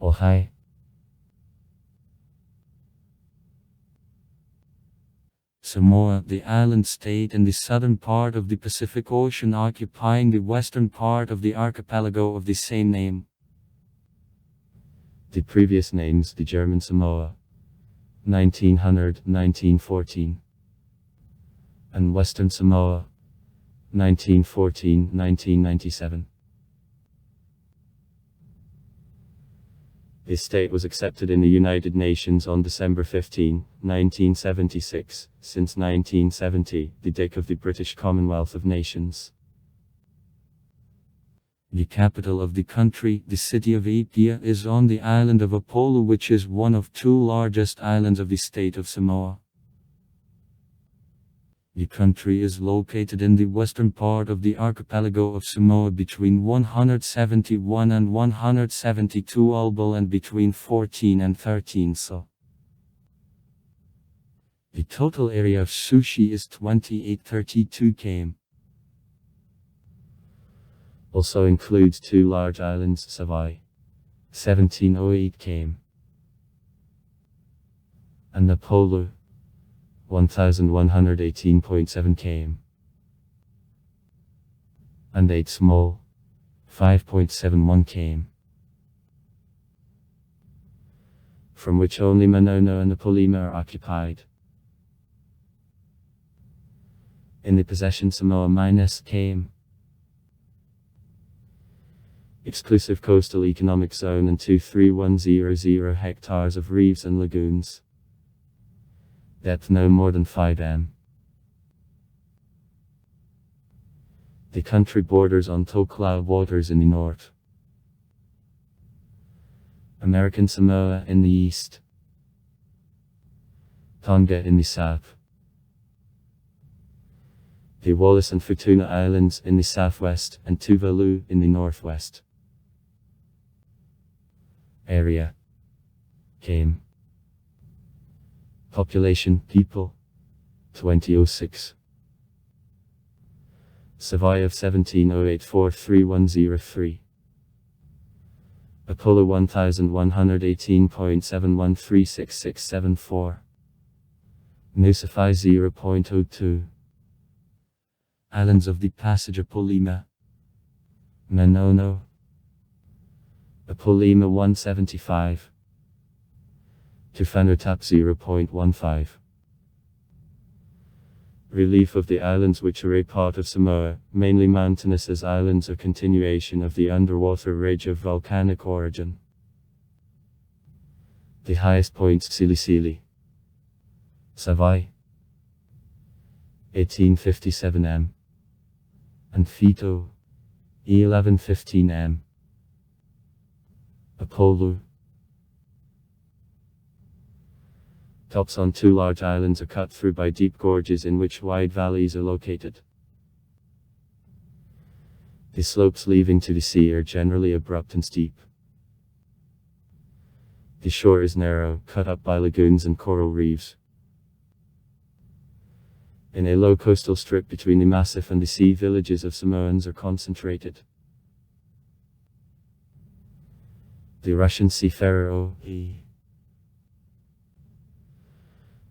Ohai. Samoa, the island state in the southern part of the Pacific Ocean occupying the western part of the archipelago of the same name. The previous names, the German Samoa, 1900-1914, and Western Samoa, 1914-1997. The state was accepted in the United Nations on December 15, 1976, since 1970, the date of the British Commonwealth of Nations. The capital of the country, the city of Apia, is on the island of Apollo, which is one of two largest islands of the state of Samoa. The country is located in the western part of the archipelago of Samoa between 171 and 172 Albal and between 14 and 13 So. The total area of Sushi is 2832 km. Also includes two large islands, Savai, 1708 km, and Apollo, 1118.7 km, and 8 small, 5.71 km, from which only Manono and Napolima are occupied. In the possession Samoa -km. Exclusive coastal economic zone and 23100 hectares of reefs and lagoons. Depth no more than 5 m. The country borders on Tokelau waters in the north, American Samoa in the east, Tonga in the south, the Wallis and Futuna Islands in the southwest, and Tuvalu in the northwest. Area km. Population, people, 2006. Savai of 1708-43103. Apollo 1118.71366674. Nusafai 0.02. Islands of the Passage Apolima, Manono, Apolima 175. Tufanotap 0.15. Relief of the islands which are a part of Samoa, mainly mountainous as islands, are continuation of the underwater ridge of volcanic origin. The highest points Silisili, Savai, 1857 m, and Fito, 1115 m. Apollo. Tops on two large islands are cut through by deep gorges in which wide valleys are located. The slopes leading to the sea are generally abrupt and steep. The shore is narrow, cut up by lagoons and coral reefs. In a low coastal strip between the massif and the sea, villages of Samoans are concentrated. The Russian seafarer O.E.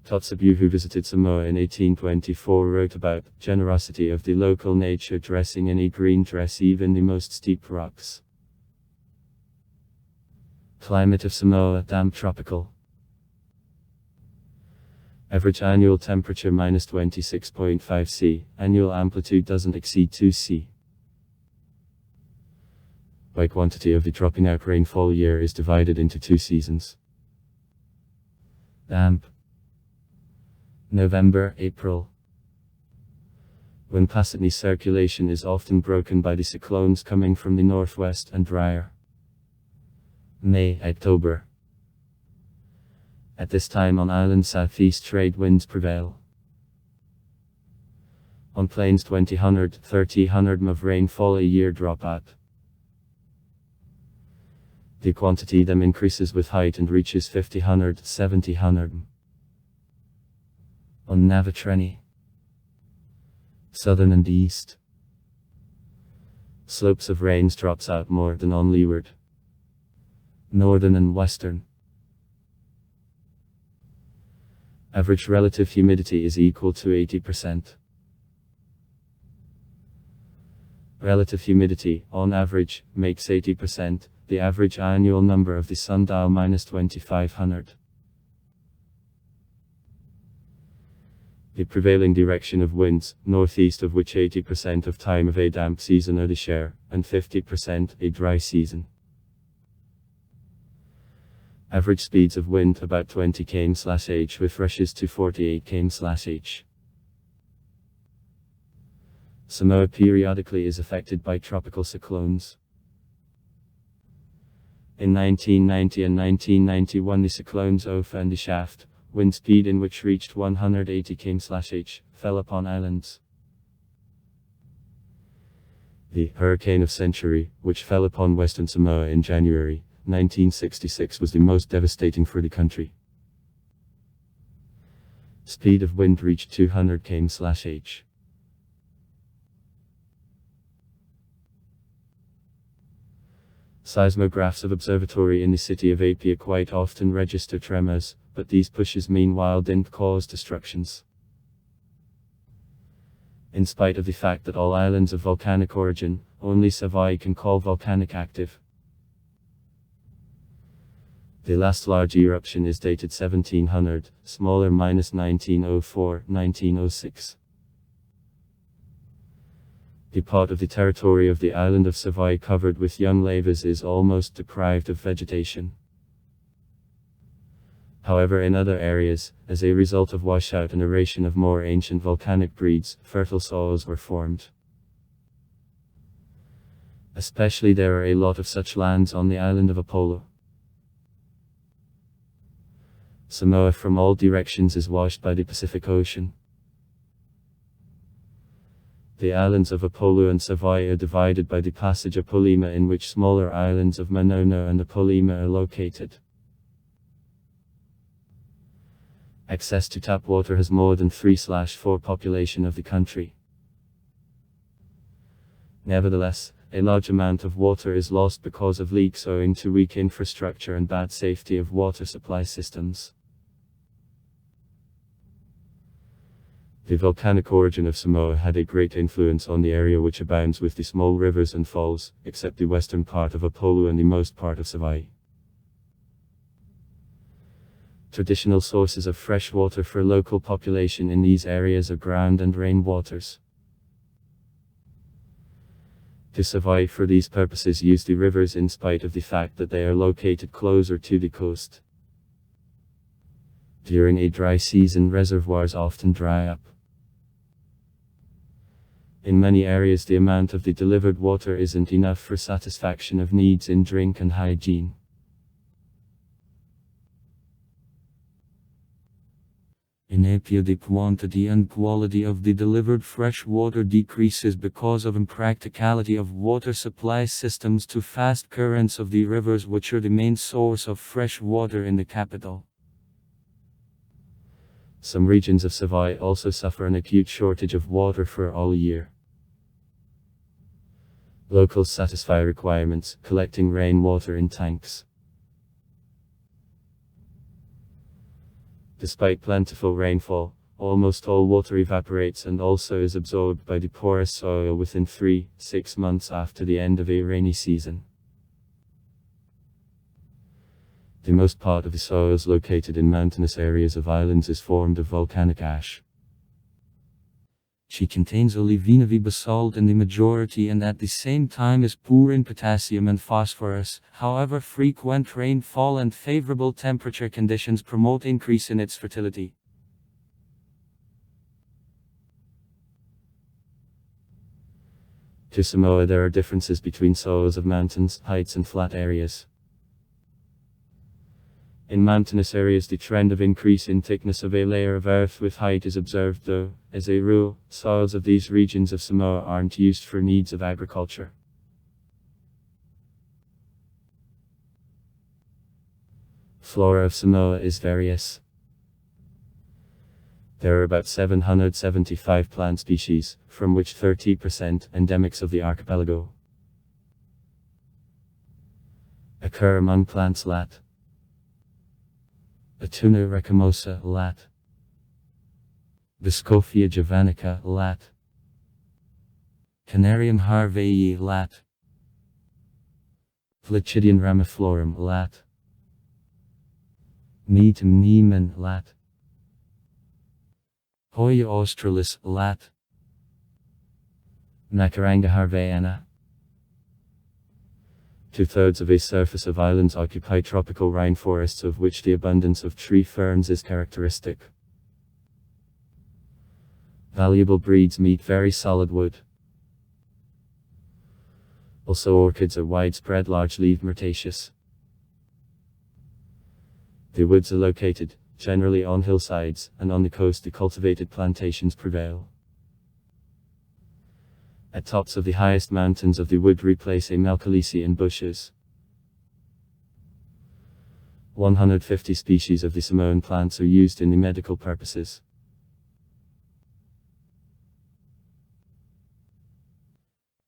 Totsabu, who visited Samoa in 1824, wrote about generosity of the local nature, dressing in a green dress even the most steep rocks. Climate of Samoa, damp tropical. Average annual temperature -26.5 C. Annual amplitude doesn't exceed 2 C. By quantity of the dropping out rainfall year is divided into 2 seasons. Damp. November, April. When passively circulation is often broken by the cyclones coming from the northwest, and drier. May, October. At this time on island southeast trade winds prevail. On plains 20-30 m of rainfall a year drop out. The quantity then increases with height and reaches 50-70 m. On Navatreni, southern and east, slopes of rains drops out more than on leeward. Northern and Western. Average relative humidity is equal to 80%. Relative humidity, on average, makes 80%, the average annual number of the sundial minus 2500. The prevailing direction of winds, northeast of which 80% of time of a damp season are the share, and 50% a dry season. Average speeds of wind about 20 km/h with rushes to 48 km/h. Samoa periodically is affected by tropical cyclones. In 1990 and 1991 the cyclones Ofa and the Shaft, wind speed in which reached 180 km/h, fell upon islands. The Hurricane of Century, which fell upon Western Samoa in January 1966 was the most devastating for the country. Speed of wind reached 200 km/h. Seismographs of observatory in the city of Apia quite often register tremors, but these pushes meanwhile didn't cause destructions. In spite of the fact that all islands of volcanic origin, only Savaii can call volcanic active. The last large eruption is dated 1700, smaller minus 1904-1906. The part of the territory of the island of Savaii covered with young lavas is almost deprived of vegetation. However, in other areas, as a result of washout and aeration of more ancient volcanic breeds, fertile soils were formed. Especially there are a lot of such lands on the island of Apollo. Samoa from all directions is washed by the Pacific Ocean. The islands of Apollo and Savaii are divided by the passage of Polima, in which smaller islands of Manono and Apolima are located. Access to tap water has more than 3/4 population of the country. Nevertheless, a large amount of water is lost because of leaks owing to weak infrastructure and bad safety of water supply systems. The volcanic origin of Samoa had a great influence on the area, which abounds with the small rivers and falls, except the western part of Apollo and the most part of Savaii. Traditional sources of fresh water for local population in these areas are ground and rain waters. To Savaii for these purposes use the rivers in spite of the fact that they are located closer to the coast. During a dry season, reservoirs often dry up. In many areas the amount of the delivered water isn't enough for satisfaction of needs in drink and hygiene. In Apia the quantity and quality of the delivered fresh water decreases because of impracticality of water supply systems to fast currents of the rivers, which are the main source of fresh water in the capital. Some regions of Savaii also suffer an acute shortage of water for all year. Locals satisfy requirements, collecting rainwater in tanks. Despite plentiful rainfall, almost all water evaporates and also is absorbed by the porous soil within 3-6 months after the end of a rainy season. The most part of the soils located in mountainous areas of islands is formed of volcanic ash. She contains olivine basalt in the majority and at the same time is poor in potassium and phosphorus. However, frequent rainfall and favorable temperature conditions promote increase in its fertility. To Samoa there are differences between soils of mountains, heights and flat areas. In mountainous areas the trend of increase in thickness of a layer of earth with height is observed, though, as a rule, soils of these regions of Samoa aren't used for needs of agriculture. Flora of Samoa is various. There are about 775 plant species, from which 30% endemics of the archipelago. Occur among plants lat. Atuna recamosa lat. Biscophia javanica lat. Canarium harveyi lat. Placidium ramiflorum lat. Metum nieman lat. Hoya australis lat. Macaranga harveyana. 2/3 of a surface of islands occupy tropical rainforests, of which the abundance of tree ferns is characteristic. Valuable breeds meet very solid wood. Also, orchids are widespread, large-leaved myrtaceous. The woods are located, generally on hillsides, and on the coast the cultivated plantations prevail. At tops of the highest mountains of the wood replace a malcolici in bushes. 150 species of the Samoan plants are used in the medical purposes.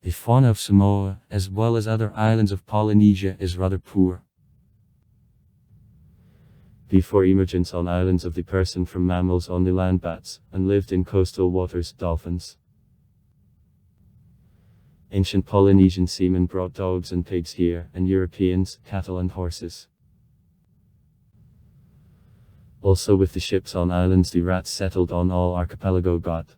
The fauna of Samoa, as well as other islands of Polynesia, is rather poor. Before emergence on islands of the person from mammals on the land bats, and lived in coastal waters, dolphins. Ancient Polynesian seamen brought dogs and pigs here, and Europeans, cattle and horses. Also with the ships on islands the rats settled on all archipelago got.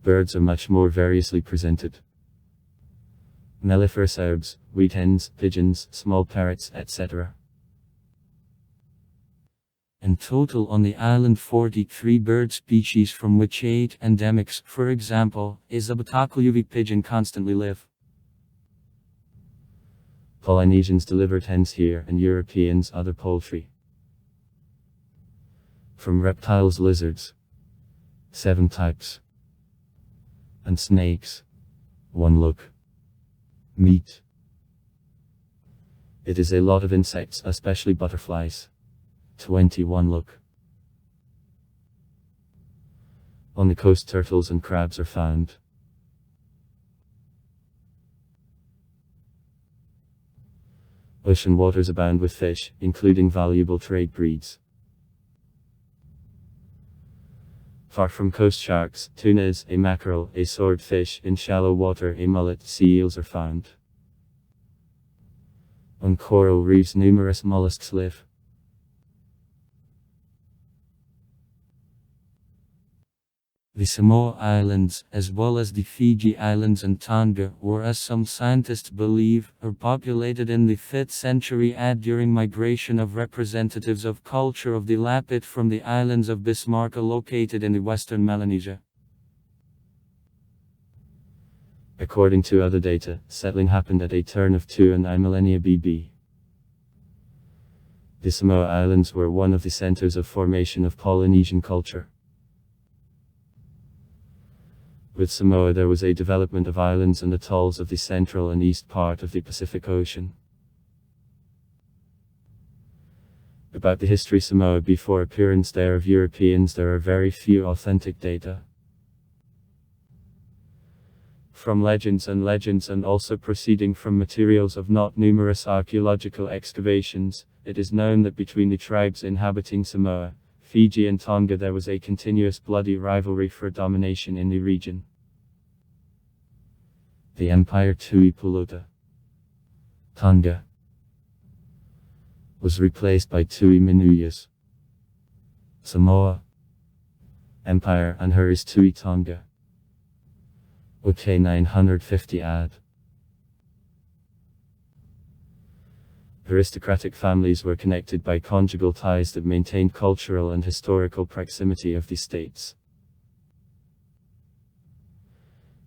Birds are much more variously presented. Melliferous herbs, wheat hens, pigeons, small parrots, etc. In total on the island 43 bird species, from which 8 endemics, for example, is the Batakaljuvi pigeon, constantly live. Polynesians delivered hens here, and Europeans other poultry. From reptiles, lizards, 7 types. And snakes, 1 look. Meat. It is a lot of insects, especially butterflies. 21 look. On the coast turtles and crabs are found. Ocean waters abound with fish, including valuable trade breeds. Far from coast sharks, tunas, a mackerel, a swordfish, in shallow water a mullet, sea eels are found. On coral reefs numerous mollusks live. The Samoa Islands, as well as the Fiji Islands and Tonga, were, as some scientists believe, are populated in the 5th century AD during migration of representatives of culture of the Lapit from the islands of Bismarck located in the western Melanesia. According to other data, settling happened at a turn of 2 and I millennia BB. The Samoa Islands were one of the centers of formation of Polynesian culture. With Samoa there was a development of islands and atolls of the central and east part of the Pacific Ocean. About the history Samoa before appearance there of Europeans there are very few authentic data. From legends and also proceeding from materials of not numerous archaeological excavations, it is known that between the tribes inhabiting Samoa, Fiji and Tonga there was a continuous bloody rivalry for domination in the region. The Empire Tui Puluta, Tonga, was replaced by Tui Minuyas. Samoa Empire and her is Tui Tonga. OK 950 AD. Aristocratic families were connected by conjugal ties that maintained cultural and historical proximity of the states.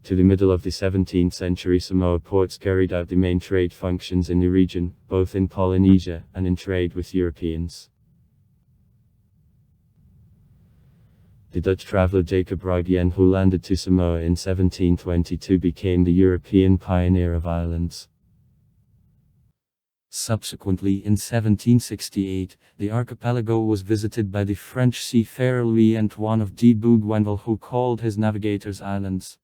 To the middle of the 17th century Samoa ports carried out the main trade functions in the region, both in Polynesia and in trade with Europeans. The Dutch traveller Jacob Roggien, who landed to Samoa in 1722, became the European pioneer of islands. Subsequently, in 1768, the archipelago was visited by the French seafarer Louis Antoine of de Bougainville, who called his navigators islands.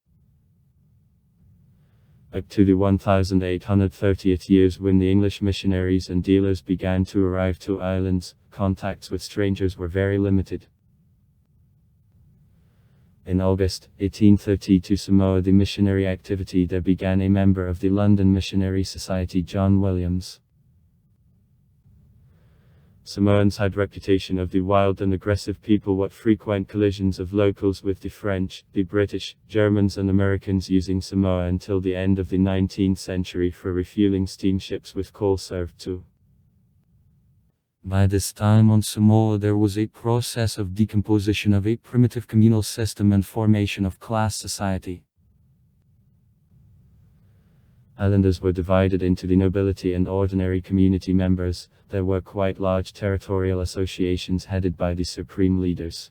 Up to the 1830th years, when the English missionaries and dealers began to arrive to islands, contacts with strangers were very limited. In August 1830 to Samoa the missionary activity there began a member of the London Missionary Society, John Williams. Samoans had reputation of the wild and aggressive people what frequent collisions of locals with the French, the British, Germans and Americans, using Samoa until the end of the 19th century for refueling steamships with coal served too. By this time on Samoa there was a process of decomposition of a primitive communal system and formation of class society. Islanders were divided into the nobility and ordinary community members. There were quite large territorial associations headed by the supreme leaders.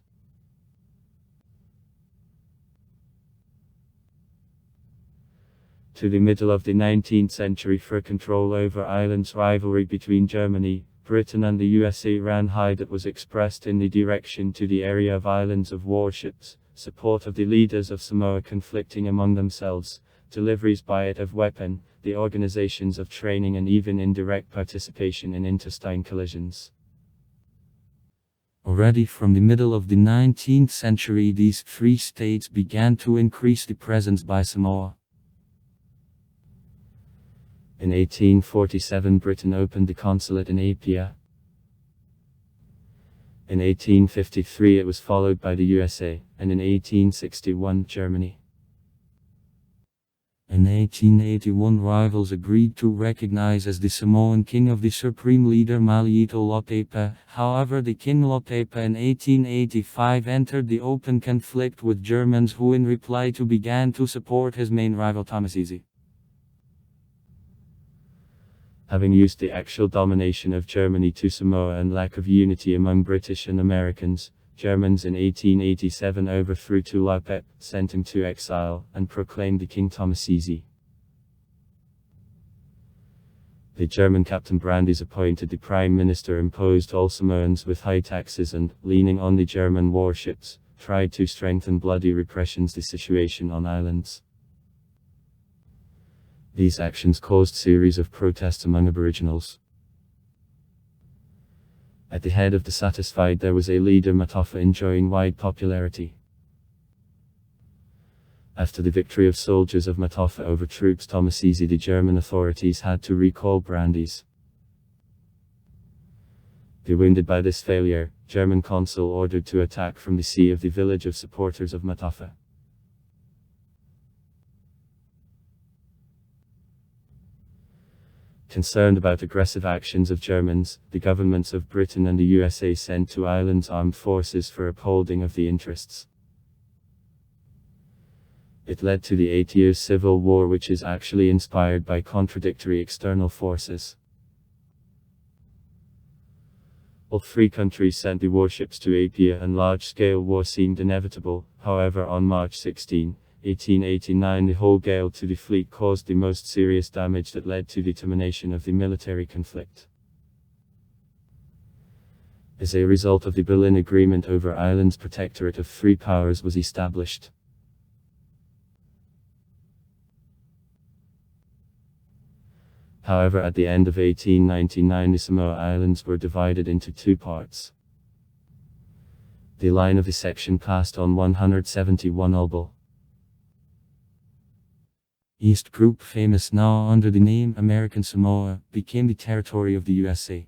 To the middle of the 19th century, for control over islands, rivalry between Germany, Britain and the USA ran high that was expressed in the direction to the area of islands of warships, support of the leaders of Samoa conflicting among themselves, deliveries by it of weapon, the organizations of training and even indirect participation in intestine collisions. Already from the middle of the 19th century these three states began to increase the presence by Samoa. In 1847 Britain opened the consulate in Apia. In 1853 it was followed by the USA, and in 1861 Germany. In 1881 rivals agreed to recognize as the Samoan king of the supreme leader Malietoa Lopepa. However, the king Lopepa in 1885 entered the open conflict with Germans who in reply to began to support his main rival Tamasese. Having used the actual domination of Germany to Samoa and lack of unity among British and Americans, Germans in 1887 overthrew Tulaipep, sent him to exile, and proclaimed the king Tamasese. The German Captain Brandes appointed the Prime Minister, imposed all Samoans with high taxes and, leaning on the German warships, tried to strengthen bloody repressions the situation on islands. These actions caused series of protests among Aboriginals. At the head of the satisfied there was a leader Matofa enjoying wide popularity. After the victory of soldiers of Matofa over troops Tamasese, the German authorities had to recall Brandes. Wounded by this failure, German consul ordered to attack from the sea of the village of supporters of Matofa. Concerned about aggressive actions of Germans, the governments of Britain and the USA sent to islands armed forces for upholding of the interests. It led to the 8 Years' Civil War, which is actually inspired by contradictory external forces. All three countries sent the warships to Apia and large-scale war seemed inevitable. However, on March 16, 1889 the whole gale to the fleet caused the most serious damage that led to the termination of the military conflict. As a result of the Berlin Agreement over Islands, Protectorate of Three Powers was established. However, at the end of 1899 the Samoa Islands were divided into two parts. The line of the section passed on 171 Obel. East Group, famous now under the name American Samoa, became the territory of the USA.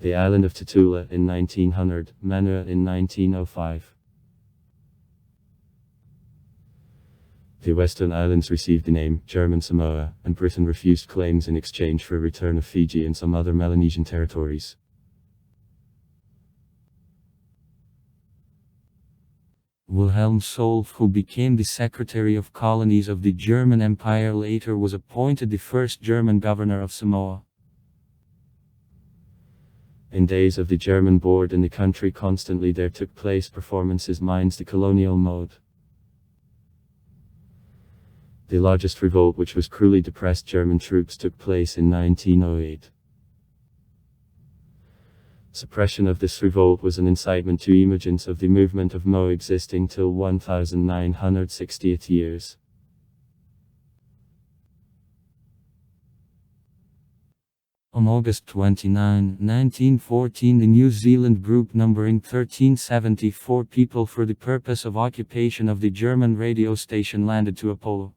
The island of Tatula in 1900, Manua in 1905. The Western Islands received the name German Samoa, and Britain refused claims in exchange for a return of Fiji and some other Melanesian territories. Wilhelm Solf, who became the Secretary of Colonies of the German Empire later, was appointed the first German governor of Samoa. In days of the German board in the country constantly there took place performances minus the colonial mode. The largest revolt, which was cruelly depressed German troops, took place in 1908. Suppression of this revolt was an incitement to emergence of the movement of Mo existing till 1960th years. On August 29, 1914, the New Zealand group numbering 1374 people for the purpose of occupation of the German radio station landed to Apollo.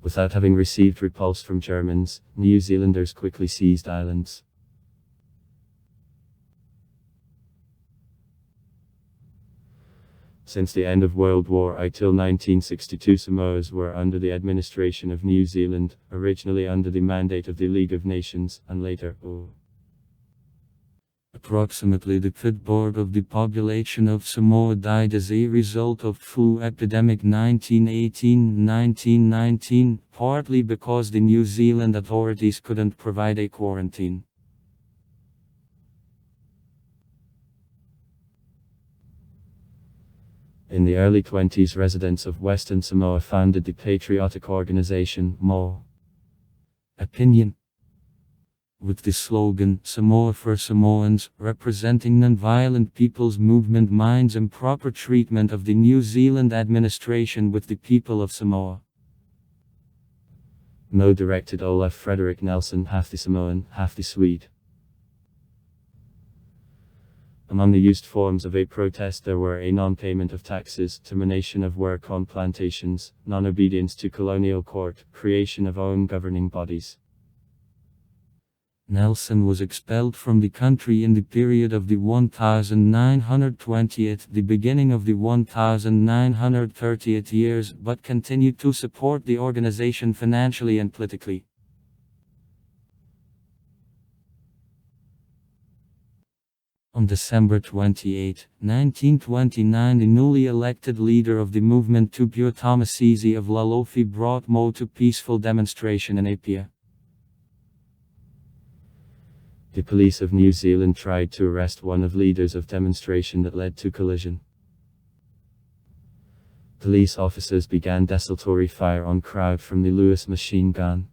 Without having received repulse from Germans, New Zealanders quickly seized islands. Since the end of World War I till 1962, Samoas were under the administration of New Zealand, originally under the mandate of the League of Nations, and later Approximately the fifth-part of the population of Samoa died as a result of flu epidemic 1918-1919, partly because the New Zealand authorities couldn't provide a quarantine. In the early 20s, residents of Western Samoa founded the patriotic organization Mo Opinion, with the slogan Samoa for Samoans, representing non-violent people's movement, minds and proper treatment of the New Zealand administration with the people of Samoa. Mo directed Olaf Frederick Nelson, half the Samoan, half the Swede. Among the used forms of a protest there were a non-payment of taxes, termination of work on plantations, non-obedience to colonial court, creation of own governing bodies. Nelson was expelled from the country in the period of the 1920s, the beginning of the 1930s years, but continued to support the organization financially and politically. On December 28, 1929, the newly elected leader of the movement, Tupio Tomasisi of Lalofi, brought Mo to peaceful demonstration in Apia. The police of New Zealand tried to arrest one of leaders of demonstration that led to collision. Police officers began desultory fire on crowd from the Lewis machine gun.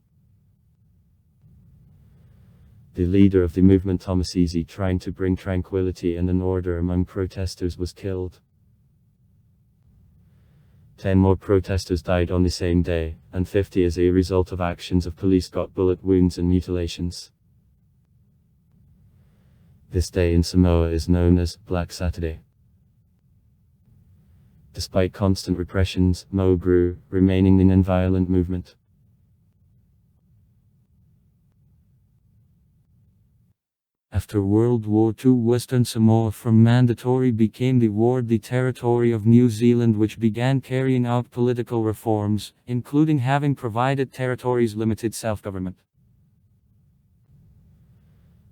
The leader of the movement, Tomasisi, trying to bring tranquility and an order among protesters, was killed. 10 more protesters died on the same day, and 50 as a result of actions of police got bullet wounds and mutilations. This day in Samoa is known as Black Saturday. Despite constant repressions, Mo grew, remaining the non-violent movement. After World War II, Western Samoa from mandatory became the territory of New Zealand, which began carrying out political reforms, including having provided territories limited self-government.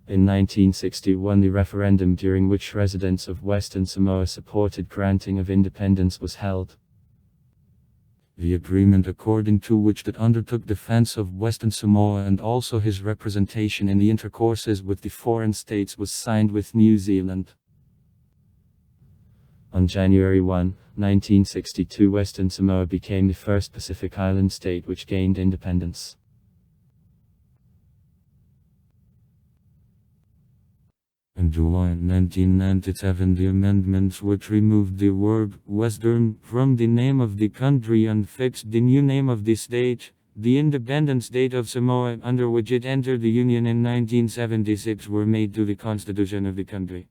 In 1961, the referendum during which residents of Western Samoa supported granting of independence was held. The agreement according to which that undertook defense of Western Samoa and also his representation in the intercourses with the foreign states was signed with New Zealand. On January 1, 1962, Western Samoa became the first Pacific Island state which gained independence. In July 1997, the amendments which removed the word Western from the name of the country and fixed the new name of the state, the independence date of Samoa, under which it entered the Union in 1976, were made to the constitution of the country.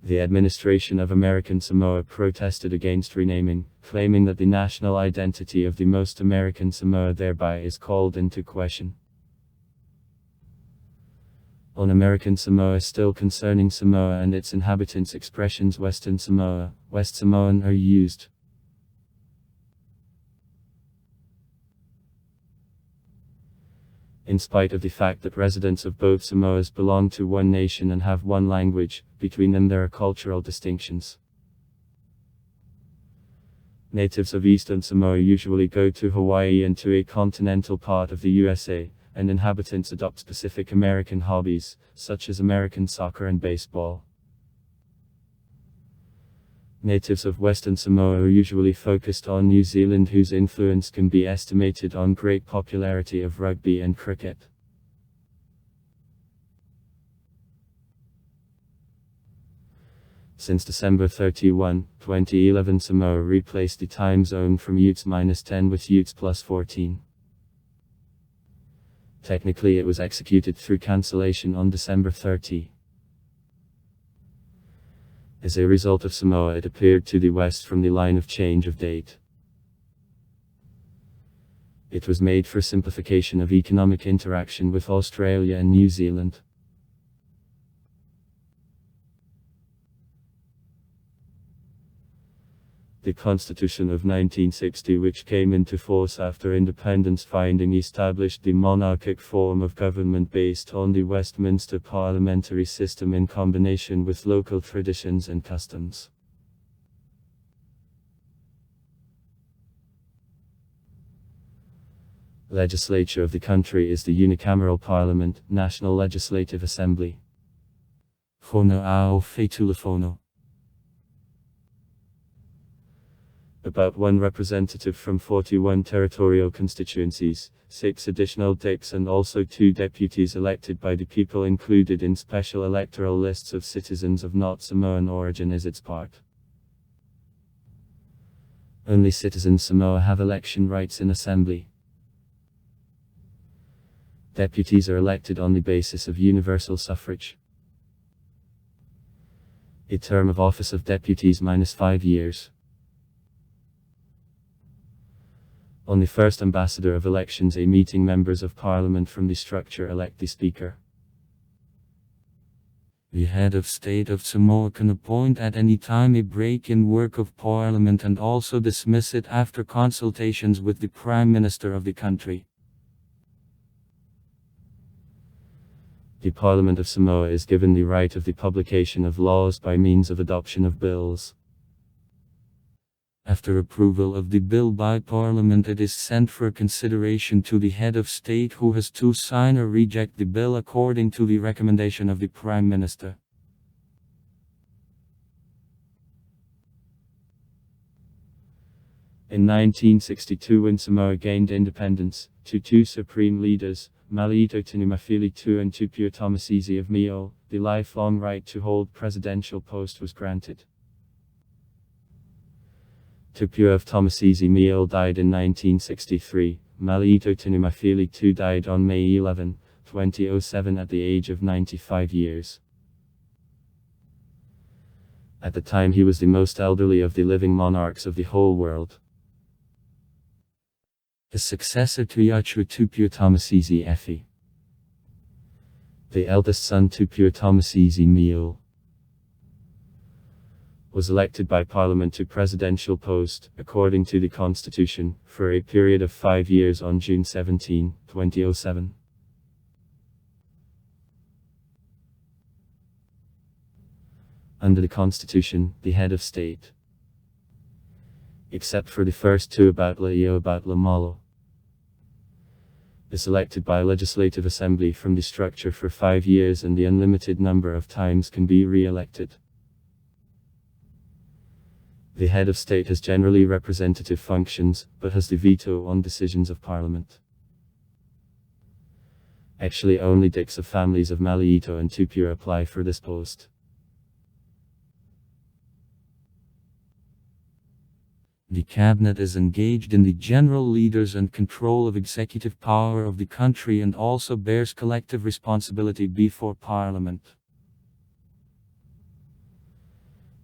The administration of American Samoa protested against renaming, claiming that the national identity of the most American Samoa thereby is called into question. On American Samoa, still concerning Samoa and its inhabitants, expressions Western Samoa, West Samoan are used. In spite of the fact that residents of both Samoas belong to one nation and have one language, between them there are cultural distinctions. Natives of Eastern Samoa usually go to Hawaii and to a continental part of the USA, and inhabitants adopt specific American hobbies, such as American soccer and baseball. Natives of Western Samoa are usually focused on New Zealand, whose influence can be estimated on great popularity of rugby and cricket. Since December 31, 2011, Samoa replaced the time zone from UTS-10 with UTS+14. Technically it was executed through cancellation on December 30. As a result of Samoa, it appeared to the west from the line of change of date. It was made for simplification of economic interaction with Australia and New Zealand. The Constitution of 1960, which came into force after independence finding, established the monarchic form of government based on the Westminster parliamentary system in combination with local traditions and customs. Legislature of the country is the unicameral parliament, National Legislative Assembly. Fono ao feitulefono. About one representative from 41 territorial constituencies, 6 additional dicks and also 2 deputies elected by the people included in special electoral lists of citizens of not Samoan origin is its part. Only citizens Samoa have election rights in assembly. Deputies are elected on the basis of universal suffrage. A term of office of deputies -5 years. On the first ambassador of elections, a meeting members of parliament from the structure elect the speaker. The head of state of Samoa can appoint at any time a break in work of parliament and also dismiss it after consultations with the prime minister of the country. The Parliament of Samoa is given the right of the publication of laws by means of adoption of bills. After approval of the bill by Parliament, it is sent for consideration to the head of state, who has to sign or reject the bill according to the recommendation of the Prime Minister. In 1962, when Samoa gained independence, to 2 supreme leaders, Maliito Tinumafili II and Tupua Tomasisi of Mio, the lifelong right to hold presidential post was granted. Tupua of Tomasisi Mio died in 1963, Maliito Tinumafili II died on May 11, 2007 at the age of 95 years. At the time he was the most elderly of the living monarchs of the whole world. His successor Tuiachua Tupua Tomasisi Efi. The eldest son Tupua Tomasisi Mio was elected by Parliament to presidential post, according to the Constitution, for a period of 5 years on June 17, 2007. Under the Constitution, the head of state, except for the first 2 about La'io about Lamalo, is elected by Legislative Assembly from the structure for 5 years, and the unlimited number of times can be re-elected. The head of state has generally representative functions, but has the veto on decisions of Parliament. Actually, only dicks of families of Maliito and Tupua apply for this post. The cabinet is engaged in the general leaders and control of executive power of the country and also bears collective responsibility before Parliament.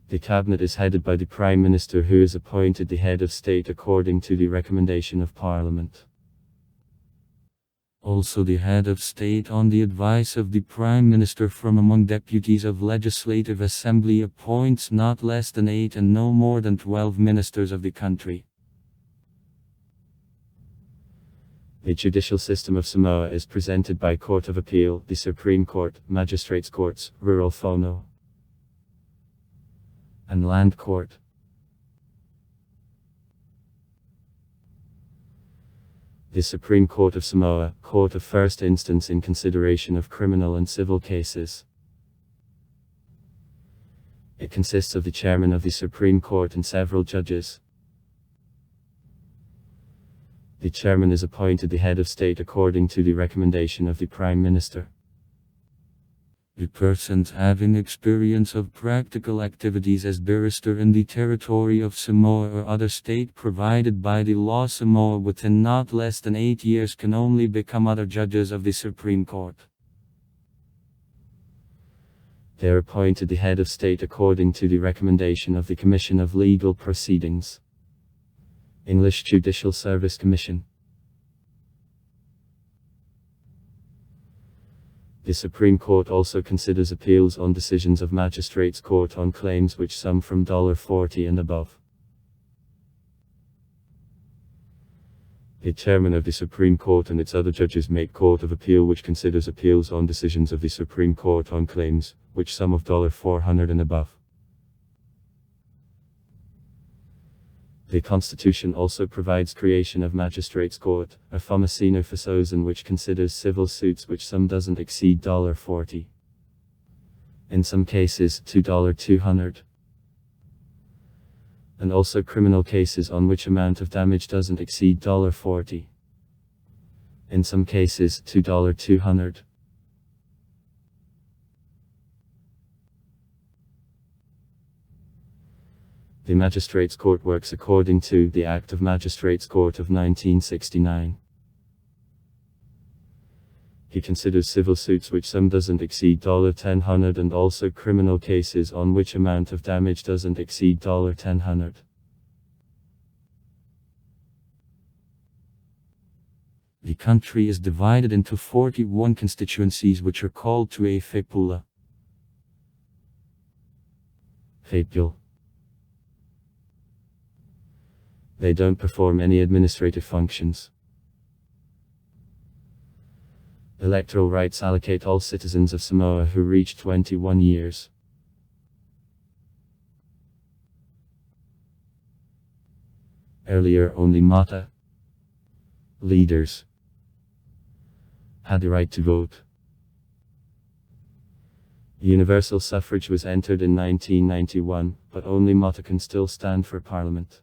The cabinet is headed by the Prime Minister, who is appointed the head of state according to the recommendation of Parliament. Also, the head of state, on the advice of the Prime Minister from among deputies of Legislative Assembly, appoints not less than 8 and no more than 12 ministers of the country. The judicial system of Samoa is presented by Court of Appeal, the Supreme Court, Magistrates' Courts, Rural Fono, and Land Court. The Supreme Court of Samoa, Court of First Instance in consideration of criminal and civil cases. It consists of the chairman of the Supreme Court and several judges. The chairman is appointed the head of state according to the recommendation of the Prime Minister. The persons having experience of practical activities as barrister in the territory of Samoa or other state provided by the law Samoa within not less than 8 years can only become other judges of the Supreme Court. They are appointed the head of state according to the recommendation of the Commission of Legal Proceedings. English Judicial Service Commission. The Supreme Court also considers appeals on decisions of Magistrates' Court on claims which sum from $40 and above. The chairman of the Supreme Court and its other judges make Court of Appeal which considers appeals on decisions of the Supreme Court on claims which sum of $400 and above. The Constitution also provides creation of Magistrates' Court, a Famosino Fasosan which considers civil suits which sum doesn't exceed $40. In some cases, $200. And also criminal cases on which amount of damage doesn't exceed $40. In some cases, $200. The Magistrates' Court works according to the Act of Magistrates' Court of 1969. He considers civil suits which sum doesn't exceed $100 and also criminal cases on which amount of damage doesn't exceed $100. The country is divided into 41 constituencies which are called to a Fepula. Fepul. They don't perform any administrative functions. Electoral rights allocate all citizens of Samoa who reach 21 years. Earlier only Mata leaders had the right to vote. Universal suffrage was entered in 1991, but only Mata can still stand for parliament.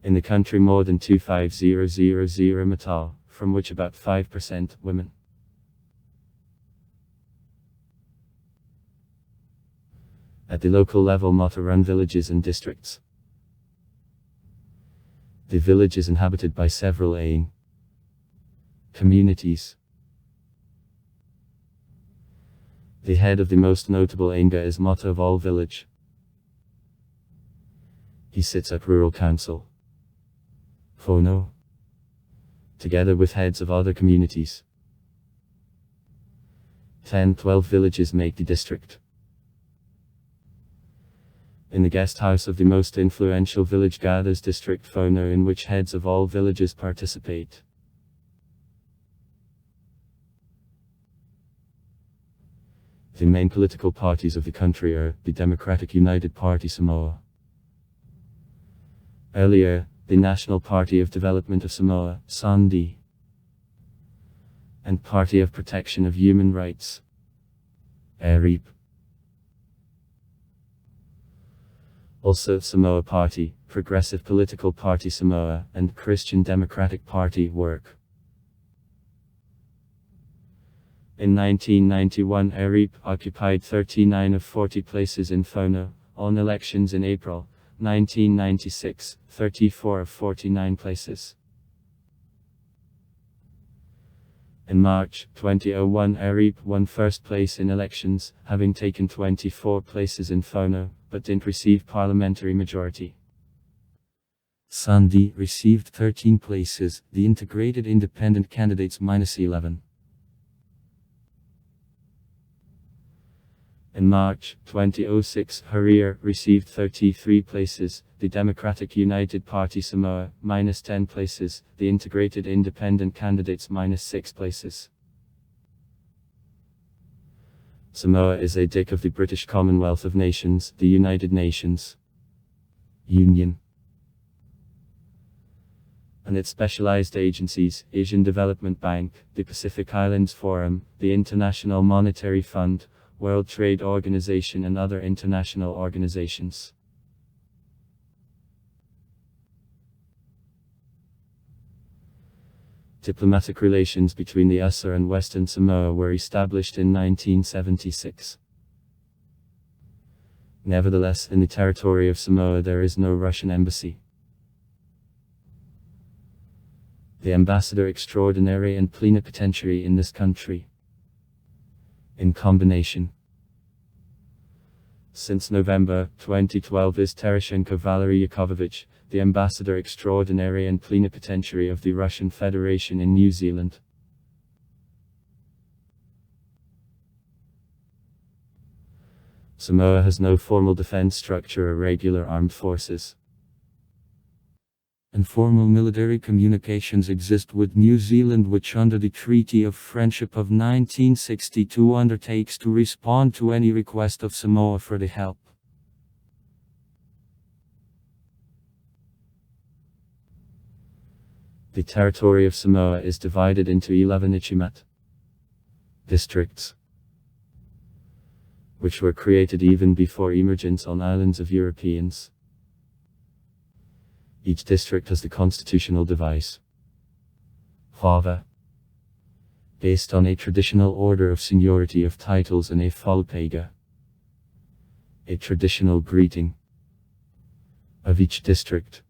In the country more than 25,000 Mata, from which about 5% women. At the local level Mata run villages and districts. The village is inhabited by several Aing communities. The head of the most notable Ainga is Mata of all village. He sits at rural council. Fono. Together with heads of other communities. 10-12 villages make the district. In the guest house of the most influential village gathers district Fono in which heads of all villages participate. The main political parties of the country are the Democratic United Party Samoa. Earlier, the National Party of Development of Samoa, SANDI, and Party of Protection of Human Rights, ERIP. Also Samoa Party, Progressive Political Party Samoa, and Christian Democratic Party, work. In 1991 ERIP occupied 39 of 40 places in Fono, on elections in April 1996, 34 of 49 places. In March 2001 ERIP won first place in elections, having taken 24 places in Fono, but didn't receive parliamentary majority. SANDI received 13 places, the integrated independent candidates -11. In March 2006 Harir received 33 places, the Democratic United Party Samoa, -10 places, the integrated independent candidates -6 places. Samoa is a dick of the British Commonwealth of Nations, the United Nations Union, and its specialized agencies, Asian Development Bank, the Pacific Islands Forum, the International Monetary Fund, World Trade Organization and other international organizations. Diplomatic relations between the USA and Western Samoa were established in 1976. Nevertheless, in the territory of Samoa there is no Russian embassy. The ambassador extraordinary and plenipotentiary in this country, in combination, since November 2012 is Terashenko Valery Yakovlevich, the ambassador extraordinary and plenipotentiary of the Russian Federation in New Zealand. Samoa has no formal defense structure or regular armed forces. Informal military communications exist with New Zealand, which under the Treaty of Friendship of 1962 undertakes to respond to any request of Samoa for the help. The territory of Samoa is divided into 11 ichimat districts, which were created even before emergence on islands of Europeans. Each district has the constitutional device, Fava, based on a traditional order of seniority of titles and a Falupega, a traditional greeting of each district.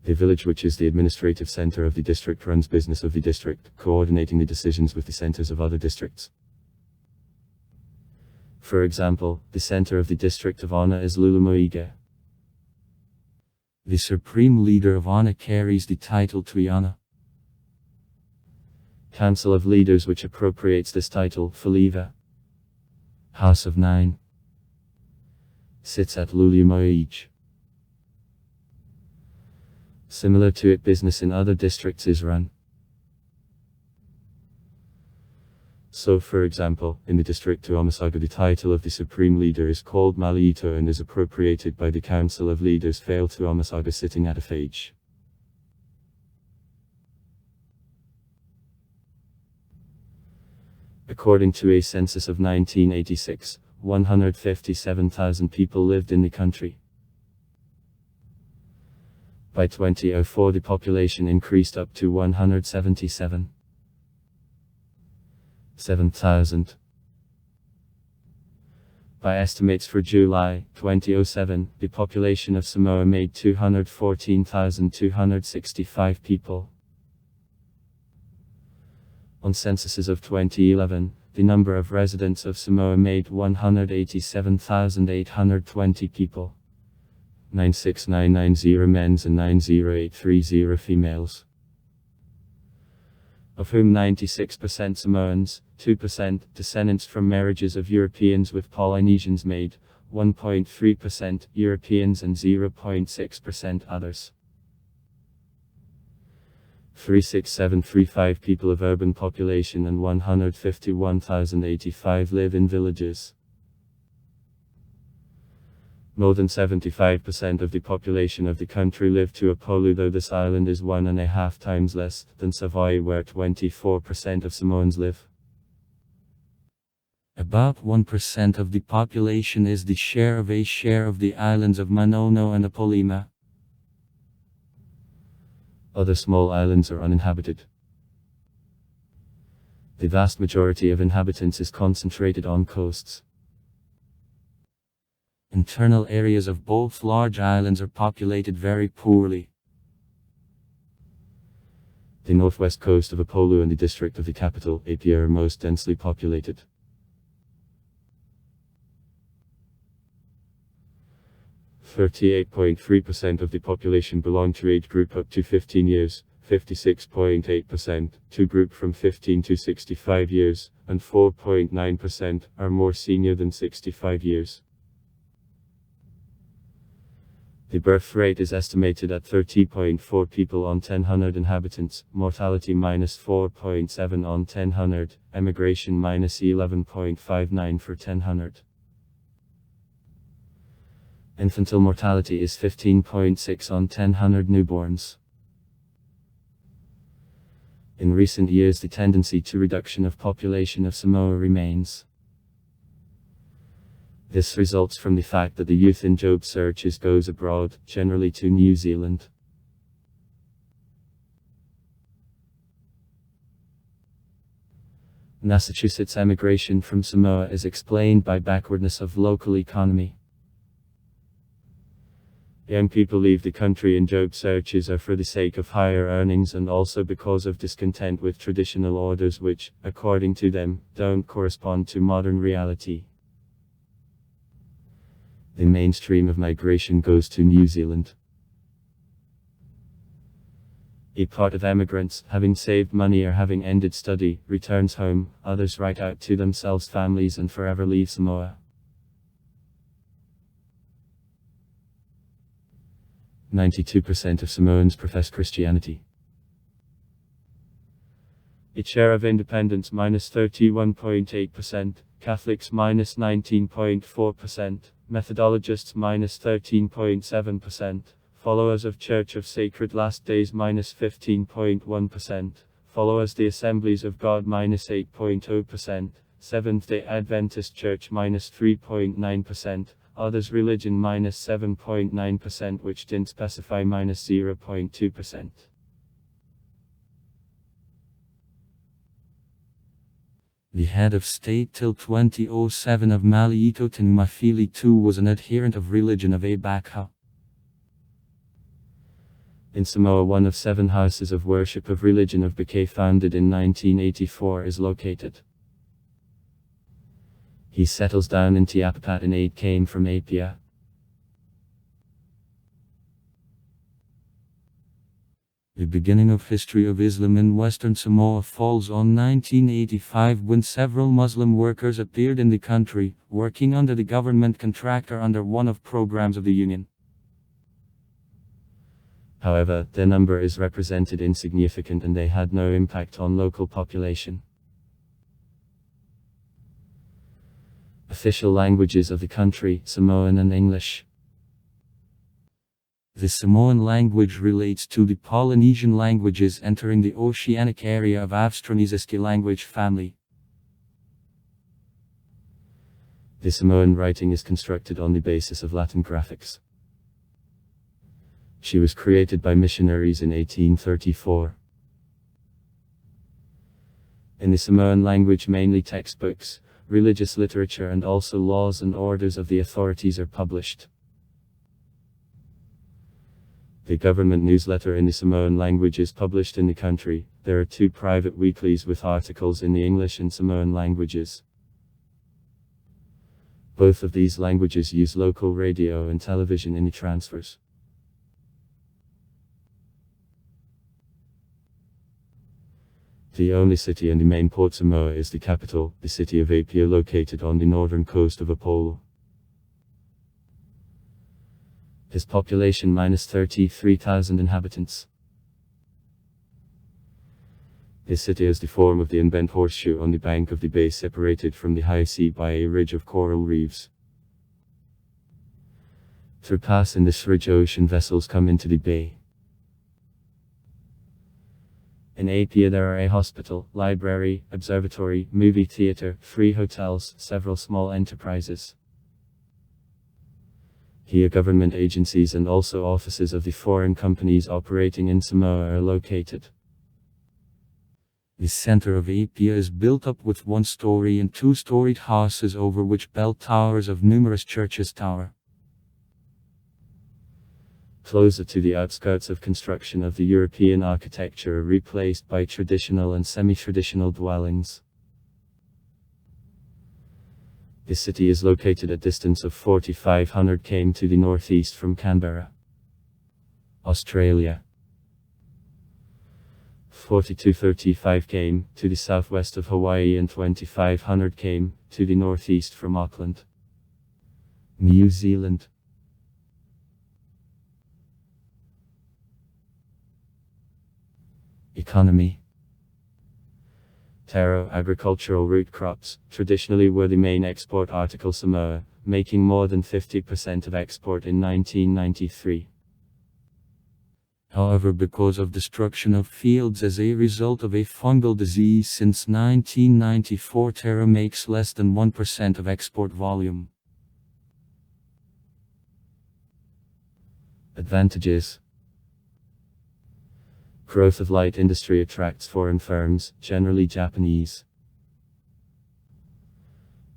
The village, which is the administrative center of the district, runs business of the district, coordinating the decisions with the centers of other districts. For example, the center of the district of Ana is Lulumoega. The supreme leader of Ana carries the title Triana. Council of Leaders, which appropriates this title, Faliva, House of Nine, sits at Lulumoega. Similar to it, business in other districts is run. So, for example, in the district to Omisaga, the title of the supreme leader is called Maliito and is appropriated by the Council of Leaders Fail to Omisaga sitting at Fage. According to a census of 1986, 157,000 people lived in the country. By 2004 the population increased up to 177,000. By estimates for July 2007, the population of Samoa made 214,265 people. On censuses of 2011, the number of residents of Samoa made 187,820 people. 96990 men's and 90830 females, of whom 96% Samoans, 2% descendants from marriages of Europeans with Polynesians made, 1.3% Europeans and 0.6% others. 36735 people of urban population and 151,085 live in villages. More than 75% of the population of the country live to Apolu, though this island is 1.5 times less than Savoy, where 24% of Samoans live. About 1% of the population is the share of the islands of Manono and Apolima. Other small islands are uninhabited. The vast majority of inhabitants is concentrated on coasts. Internal areas of both large islands are populated very poorly. The northwest coast of Apolu and the district of the capital, Apia, are most densely populated. .3% of the population belong to age group up to 15 years, 56.8% to group from 15 to 65 years, and 4.9% are more senior than 65 years. The birth rate is estimated at 30.4 people on 1,000 inhabitants, mortality -4.7 on 1,000, emigration -11.59 for 1,000. Infantile mortality is 15.6 on 1,000 newborns. In recent years, the tendency to reduction of population of Samoa remains. This results from the fact that the youth in job searches goes abroad, generally to New Zealand. Massachusetts emigration from Samoa is explained by backwardness of local economy. Young people leave the country in job searches are for the sake of higher earnings and also because of discontent with traditional orders which, according to them, don't correspond to modern reality. The mainstream of migration goes to New Zealand. A part of emigrants, having saved money or having ended study, returns home, others write out to themselves families and forever leave Samoa. 92% of Samoans profess Christianity. Its share of independents -31.8%, Catholics -19.4%, Methodologists -13.7%, followers of Church of Sacred Last Days -15.1%, followers the Assemblies of God -8.0%, Seventh-day Adventist Church -3.9%, others religion -7.9%, which didn't specify -0.2%. The head of state till 2007 of Maliito Tanumafili II was an adherent of religion of Abaka. In Samoa, one of 7 houses of worship of religion of Bake founded in 1984 is located. He settles down in Tiapapat in 8 km from Apia. The beginning of history of Islam in Western Samoa falls on 1985 when several Muslim workers appeared in the country, working under the government contractor under one of programs of the Union. However, their number is represented insignificant and they had no impact on local population. Official languages of the country, Samoan and English. The Samoan language relates to the Polynesian languages entering the oceanic area of Austronesian language family. The Samoan writing is constructed on the basis of Latin graphics. She was created by missionaries in 1834. In the Samoan language, mainly textbooks, religious literature and also laws and orders of the authorities are published. The government newsletter in the Samoan language is published in the country. There are 2 private weeklies with articles in the English and Samoan languages. Both of these languages use local radio and television in the transfers. The only city and the main port Samoa is the capital, the city of Apia, located on the northern coast of Apollo. His population -33,000 inhabitants. This city has the form of the unbent horseshoe on the bank of the bay, separated from the high sea by a ridge of coral reefs. Through pass in this ridge, ocean vessels come into the bay. In Apia there are a hospital, library, observatory, movie theater, 3 hotels, several small enterprises. Here government agencies and also offices of the foreign companies operating in Samoa are located. The center of Apia is built up with 1-story and 2-storied houses over which bell towers of numerous churches tower. Closer to the outskirts of construction of the European architecture are replaced by traditional and semi-traditional dwellings. The city is located at distance of 4,500 km to the northeast from Canberra, Australia. 4,235 km to the southwest of Hawaii and 2,500 km to the northeast from Auckland, New Zealand. Economy. Taro, agricultural root crops, traditionally were the main export article Samoa, making more than 50% of export in 1993. However, because of destruction of fields as a result of a fungal disease since 1994, taro makes less than 1% of export volume. Advantages. Growth of light industry attracts foreign firms, generally Japanese.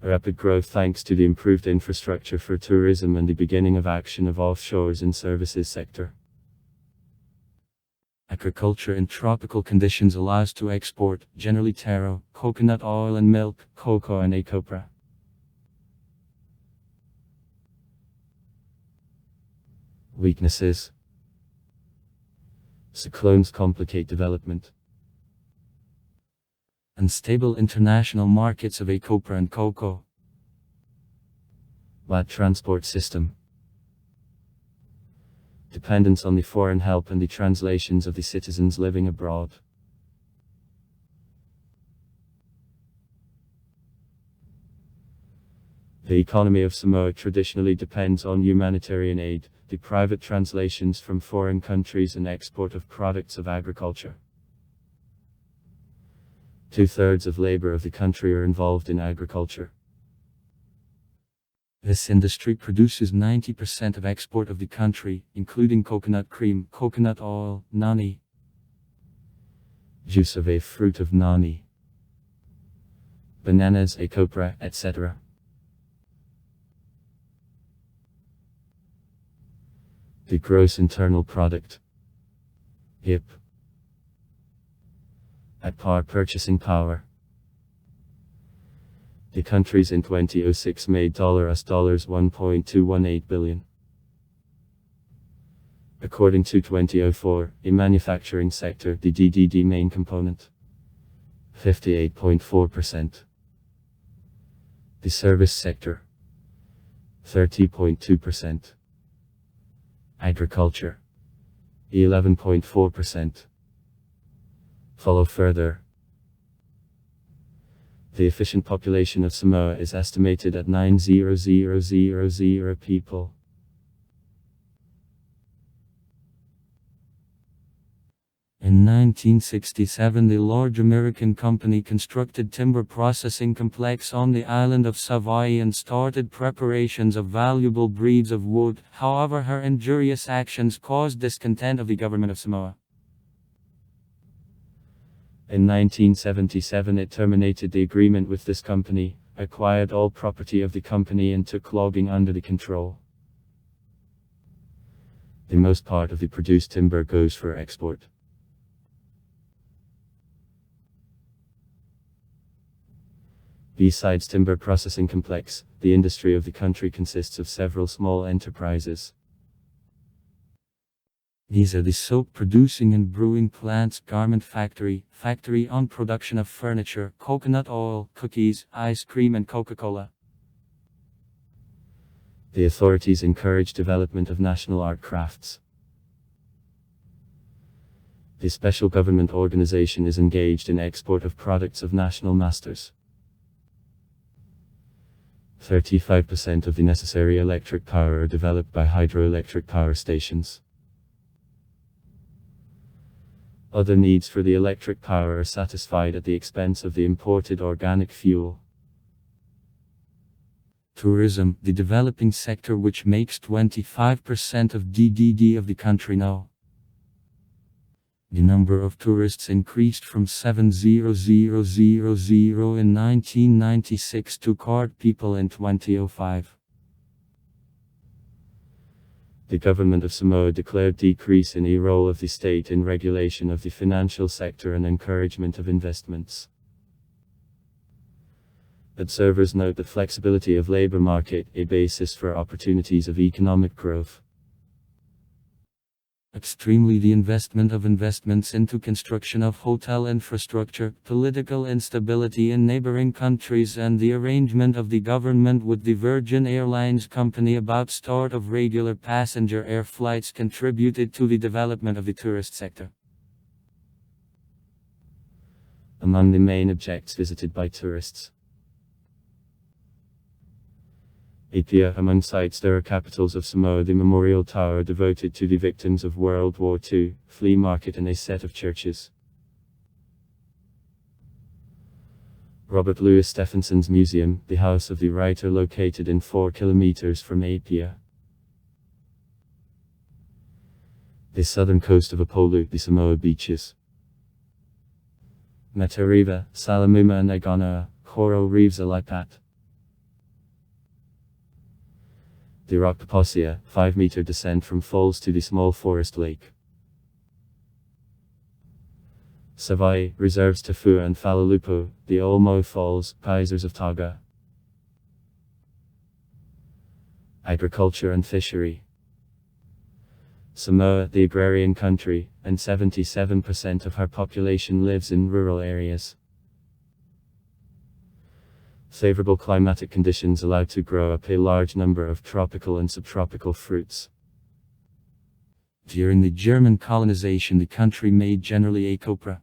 Rapid growth thanks to the improved infrastructure for tourism and the beginning of action of offshores and services sector. Agriculture in tropical conditions allows to export, generally taro, coconut oil and milk, cocoa and copra. Weaknesses. Cyclones complicate development. Unstable international markets of copra and cocoa. Bad transport system. Dependence on the foreign help and the translations of the citizens living abroad. The economy of Samoa traditionally depends on humanitarian aid, the private translations from foreign countries and export of products of agriculture. 2/3 of labor of the country are involved in agriculture. This industry produces 90% of export of the country, including coconut cream, coconut oil, nani, juice of a fruit of nani, bananas, copra, etc. The gross internal product. HIP. At par purchasing power. The countries in 2006 made US dollars 1.218 billion. According to 2004, in manufacturing sector, the DDD main component, 58.4%. The service sector, 30.2%. Agriculture, 11.4%. Follow further. The efficient population of Samoa is estimated at 9,000 people. In 1967, the large American company constructed timber processing complex on the island of Savaii and started preparations of valuable breeds of wood. However, her injurious actions caused discontent of the government of Samoa. In 1977 it terminated the agreement with this company, acquired all property of the company and took logging under the control. The most part of the produced timber goes for export. Besides timber processing complex, the industry of the country consists of several small enterprises. These are the soap producing and brewing plants, garment factory, factory on production of furniture, coconut oil, cookies, ice cream and Coca-Cola. The authorities encourage development of national art crafts. The special government organization is engaged in export of products of national masters. 35% of the necessary electric power are developed by hydroelectric power stations. Other needs for the electric power are satisfied at the expense of the imported organic fuel. Tourism, the developing sector which makes 25% of DDD of the country now. The number of tourists increased from 7,000 in 1996 to card people in 2005. The government of Samoa declared decrease in the role of the state in regulation of the financial sector and encouragement of investments. Observers note that flexibility of labor market, a basis for opportunities of economic growth. Extremely the investment of investments into construction of hotel infrastructure, political instability in neighboring countries and the arrangement of the government with the Virgin Airlines company about start of regular passenger air flights contributed to the development of the tourist sector. Among the main objects visited by tourists: Apia. Among sites there are capitals of Samoa, the Memorial Tower devoted to the victims of World War II, flea market and a set of churches. Robert Louis Stephenson's Museum, the house of the writer located in 4 kilometers from Apia. The southern coast of Apolu, the Samoa beaches. Metariva, Salamuma and Aganoa, coral reefs Alipat. The rock Paposia, 5-meter descent from falls to the small forest lake. Savai, reserves Tafua and Falalupo, the Olmo Falls, geysers of Taga. Agriculture and fishery. Samoa, the agrarian country, and 77% of her population lives in rural areas. Favorable climatic conditions allow to grow up a large number of tropical and subtropical fruits. During the German colonization, the country made generally a copra.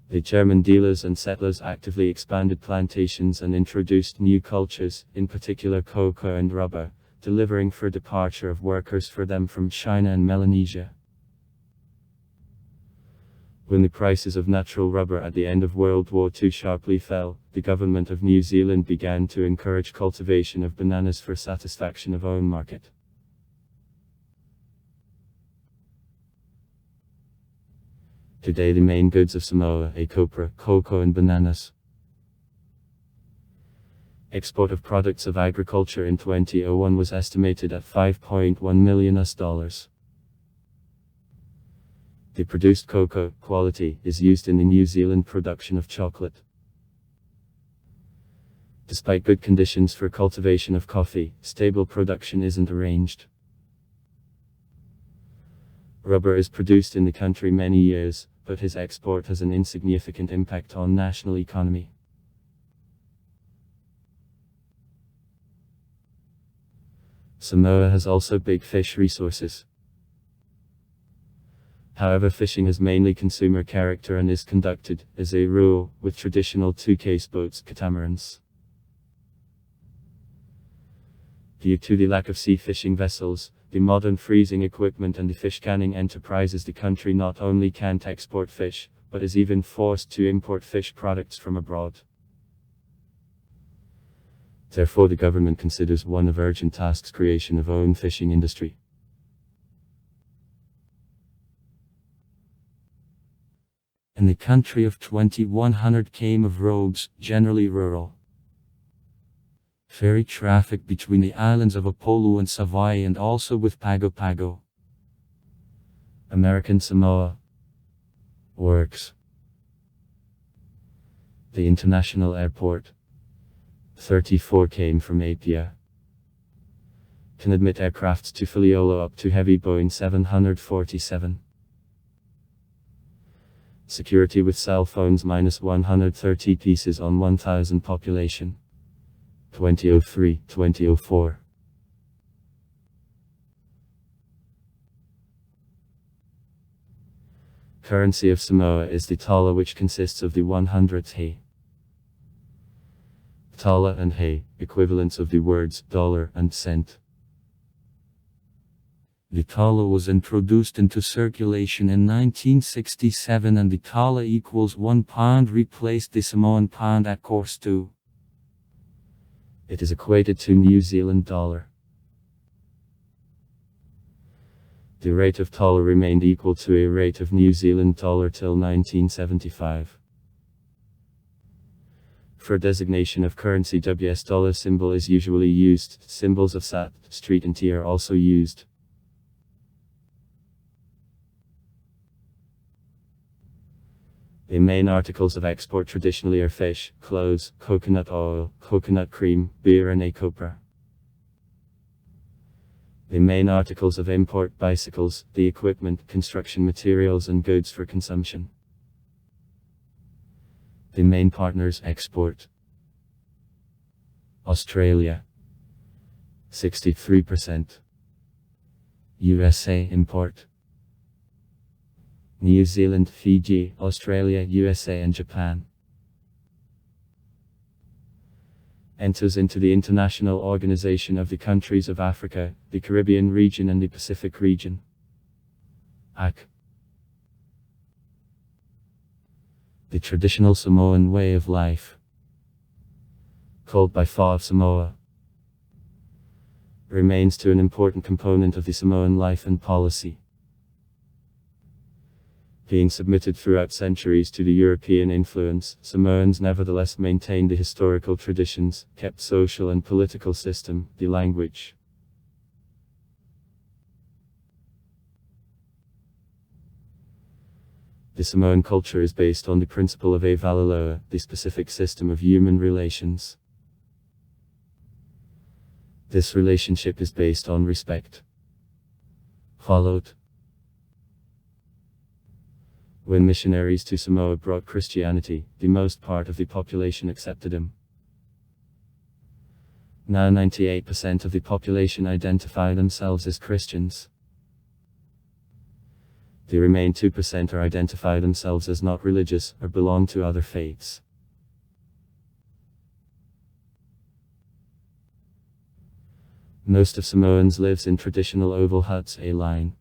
The German dealers and settlers actively expanded plantations and introduced new cultures, in particular cocoa and rubber, delivering for departure of workers for them from China and Melanesia. When the prices of natural rubber at the end of World War II sharply fell, the government of New Zealand began to encourage cultivation of bananas for satisfaction of own market. Today the main goods of Samoa are copra, cocoa and bananas. Export of products of agriculture in 2001 was estimated at $5.1 million. The produced cocoa quality is used in the New Zealand production of chocolate. Despite good conditions for cultivation of coffee, stable production isn't arranged. Rubber is produced in the country many years, but his export has an insignificant impact on national economy. Samoa has also big fish resources. However, fishing has mainly consumer character and is conducted, as a rule, with traditional two-case boats, catamarans. Due to the lack of sea fishing vessels, the modern freezing equipment and the fish canning enterprises, the country not only can't export fish, but is even forced to import fish products from abroad. Therefore, the government considers one of urgent tasks creation of own fishing industry. In the country of 2100 km of roads, generally rural. Ferry traffic between the islands of Apolu and Savai and also with Pago Pago. American Samoa. Works. The international airport. 34 came from Apia. Can admit aircrafts to Filiolo up to heavy Boeing 747. Security with cell phones -130 pieces on 1,000 population. 2003-2004. Currency of Samoa is the tala, which consists of the 100th he. Tala and he, equivalents of the words dollar and cent. The tala was introduced into circulation in 1967 and the tala equals £1 replaced the Samoan pound at course 2. It is equated to New Zealand dollar. The rate of tala remained equal to a rate of New Zealand dollar till 1975. For designation of currency, WS dollar symbol is usually used. Symbols of sat, street and T are also used. The main articles of export traditionally are fish, clothes, coconut oil, coconut cream, beer and copra. The main articles of import: bicycles, the equipment, construction materials and goods for consumption. The main partners export. Australia 63%. USA import. New Zealand, Fiji, Australia, USA and Japan. Enters into the International Organization of the Countries of Africa, the Caribbean region and the Pacific region. AC. The traditional Samoan way of life. Called by Fa of Samoa. remains to an important component of the Samoan life and policy. Being submitted throughout centuries to the European influence, Samoans nevertheless maintained the historical traditions, kept social and political system, the language. The Samoan culture is based on the principle of e valaloa, the specific system of human relations. This relationship is based on respect. Followed. When missionaries to Samoa brought Christianity, the most part of the population accepted him. Now 98% of the population identify themselves as Christians. The remaining 2% are identify themselves as not religious, or belong to other faiths. Most of Samoans lives in traditional oval huts, a-line.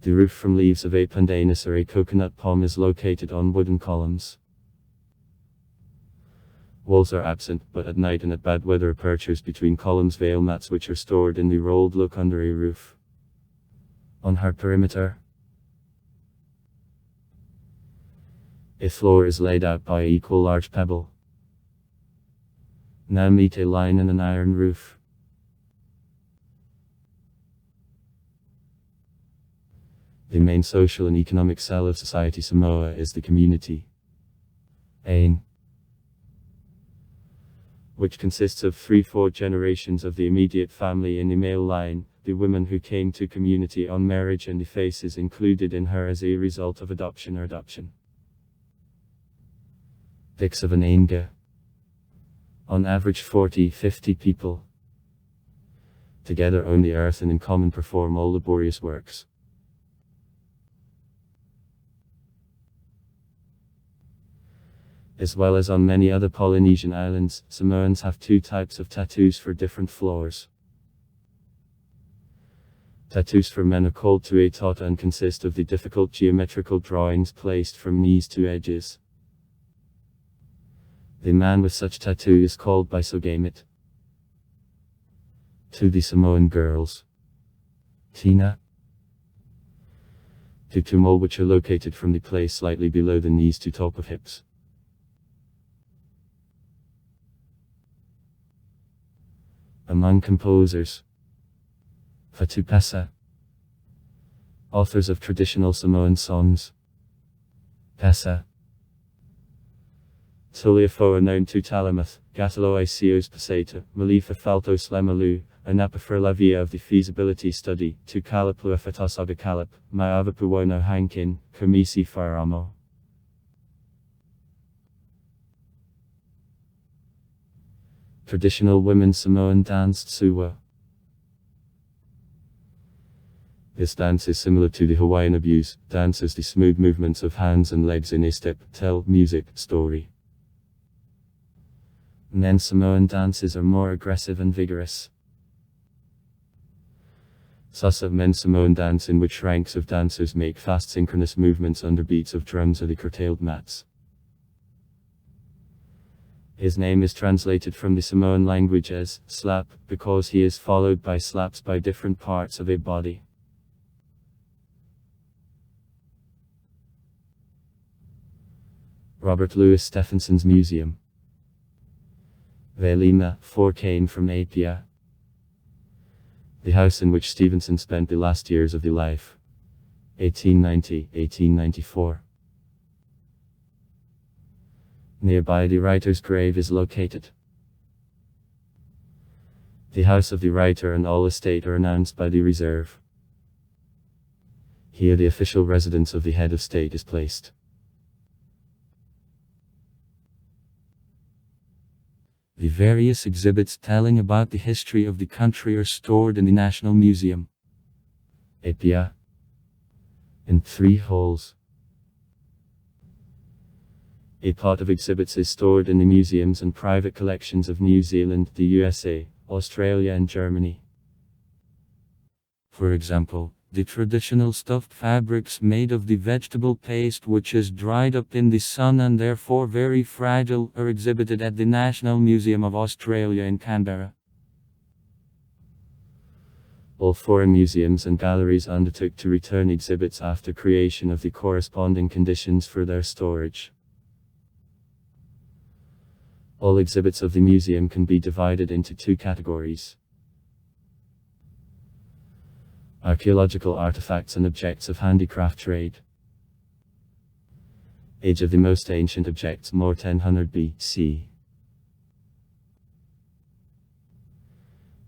The roof from leaves of a pandanus or a coconut palm is located on wooden columns. Walls are absent, but at night and at bad weather apertures between columns veil mats which are stored in the rolled look under a roof. On her perimeter, a floor is laid out by equal large pebble. Now meet a line and an iron roof. The main social and economic cell of society Samoa is the community, which consists of 3-4 generations of the immediate family in the male line, the women who came to community on marriage and the faces included in her as a result of adoption or adoption. Dix of an Ainga. On average 40-50 people. Together own the earth and in common perform all laborious works. As well as on many other Polynesian islands, Samoans have 2 types of tattoos for different floors. Tattoos for men are called tu'e tata and consist of the difficult geometrical drawings placed from knees to edges. The man with such tattoo is called bisogamit. To the Samoan girls, tina. To tumol, which are located from the place slightly below the knees to top of hips. Among composers, Fatupasa, authors of traditional Samoan songs, Pasa, Tuliafoa known to Talamath, Gatalo Isios Paseta, Malifa Faltos Lemalu, Anapa for la via of the feasibility study, to Kalaplua Fatasaga Kalap, Maavapuwono Hankin, Kamisi Faramo. Traditional women's Samoan dance Tsuwa. This dance is similar to the Hawaiian abuse, dances the smooth movements of hands and legs in a step, tell, music, story. Men's Samoan dances are more aggressive and vigorous. Sasa men's Samoan dance in which ranks of dancers make fast synchronous movements under beats of drums or the curtailed mats. His name is translated from the Samoan language as slap, because he is followed by slaps by different parts of a body. Robert Louis Stephenson's Museum. Velima, 4 came from Apia. The house in which Stevenson spent the last years of the life. 1890-1894. Nearby the writer's grave is located. The house of the writer and all estate are announced by the reserve. Here the official residence of the head of state is placed. The various exhibits telling about the history of the country are stored in the National Museum, Apia, in 3 halls. A part of exhibits is stored in the museums and private collections of New Zealand, the USA, Australia and Germany. For example, the traditional stuffed fabrics made of the vegetable paste which is dried up in the sun and therefore very fragile are exhibited at the National Museum of Australia in Canberra. All foreign museums and galleries undertook to return exhibits after creation of the corresponding conditions for their storage. All exhibits of the museum can be divided into two categories: archaeological artifacts and objects of handicraft trade. Age of the most ancient objects: more 1000 BC.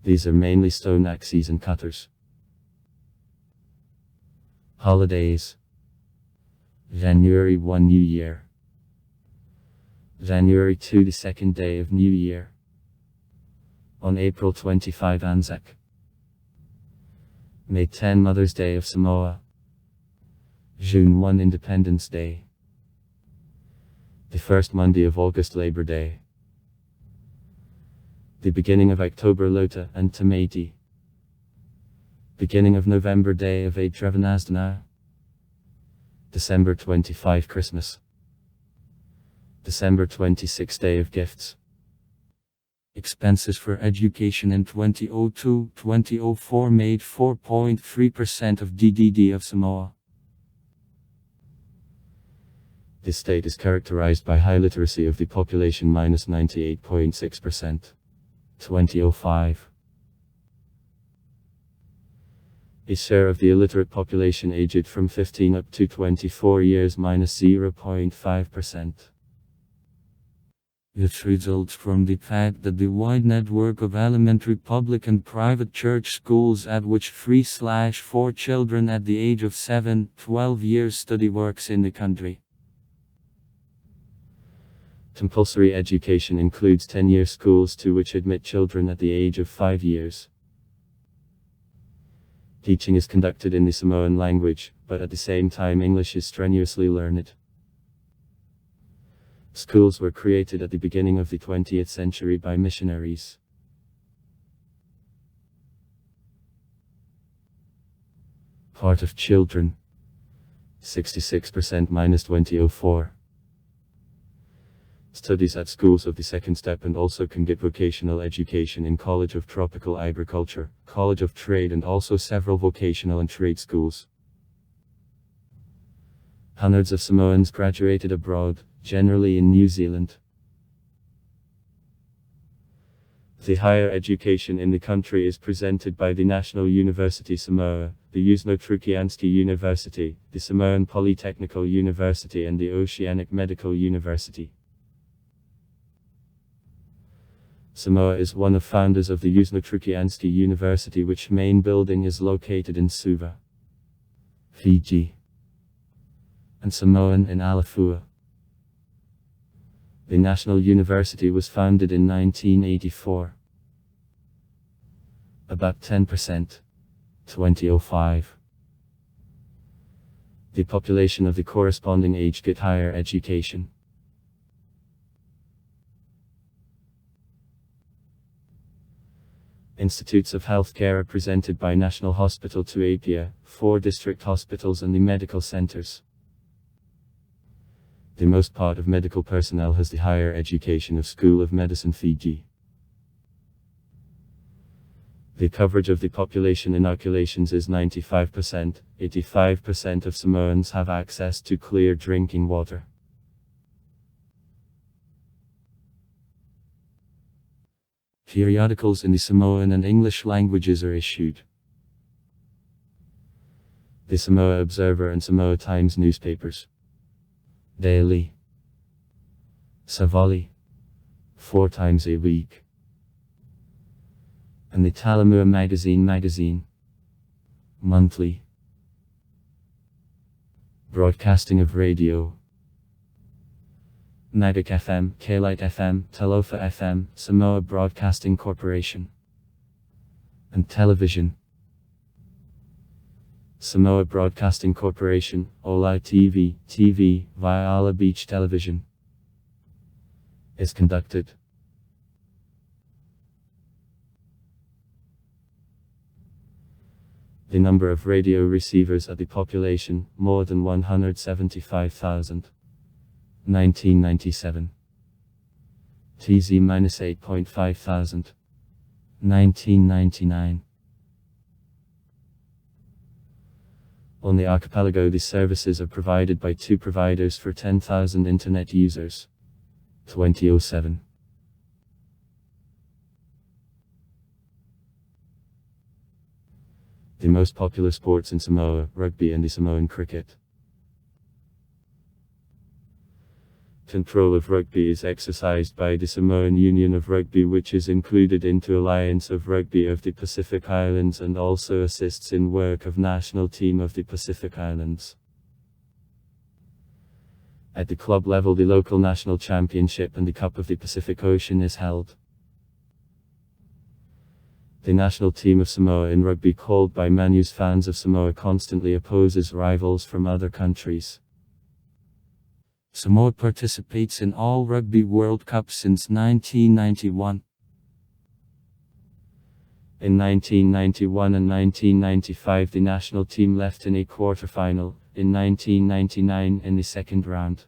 These are mainly stone axes and cutters. Holidays: January 1, New Year. January 2, the second day of New Year. On April 25, Anzac. May 10, Mother's Day of Samoa. June 1, Independence Day. The first Monday of August, Labor Day. The beginning of October, Lota and Tamati. Beginning of November, Day of Adrevanasdana. December 25, Christmas. December 26, Day of Gifts. Expenses for education in 2002-2004 made 4.3% of GDP of Samoa. The state is characterized by high literacy of the population, -98.6%. 2005. A share of the illiterate population aged from 15 up to 24 years, -0.5%. It results from the fact that the wide network of elementary public and private church schools at which 3/4 children at the age of 7-12 years study works in the country. Compulsory education includes 10-year schools to which admit children at the age of 5 years. Teaching is conducted in the Samoan language, but at the same time English is strenuously learned. Schools were created at the beginning of the 20th century by missionaries. Part of children: 66% -2004. Studies at schools of the second step and also can get vocational education in College of Tropical Agriculture, College of Trade, and also several vocational and trade schools. Hundreds of Samoans graduated abroad, generally in New Zealand. The higher education in the country is presented by the National University Samoa, the Yuzno-Trukianski University, the Samoan Polytechnical University, and the Oceanic Medical University. Samoa is one of founders of the Yuzno-Trukianski University, which main building is located in Suva, Fiji, and Samoan in Alafua. The National University was founded in 1984. About 10%, 2005. The population of the corresponding age get higher education. Institutes of healthcare are presented by National Hospital Tuapia, 4 district hospitals and the medical centers. The most part of medical personnel has the higher education of School of Medicine Fiji. The coverage of the population inoculations is 95%, 85% of Samoans have access to clear drinking water. Periodicals in the Samoan and English languages are issued. The Samoa Observer and Samoa Times newspapers. Daily. Savali. 4 times a week. And the Talamua magazine. Monthly. Broadcasting of radio. Nagak FM, K-Lite FM, Talofa FM, Samoa Broadcasting Corporation. And television. Samoa Broadcasting Corporation, Olai TV, via Ala Beach Television. Is conducted. The number of radio receivers at the population, more than 175,000. 1997. TZ-8.5 thousand. 1999. On the archipelago, the services are provided by 2 providers for 10,000 internet users. 2007. The most popular sports in Samoa, rugby and the Samoan cricket. Control of rugby is exercised by the Samoan Union of Rugby, which is included into Alliance of Rugby of the Pacific Islands and also assists in work of national team of the Pacific Islands. At the club level, the local national championship and the Cup of the Pacific Ocean is held. The national team of Samoa in rugby, called by Manu's fans of Samoa, constantly opposes rivals from other countries. Samoa participates in all Rugby World Cups since 1991. In 1991 and 1995 the national team left in a quarter-final, in 1999 in the second round.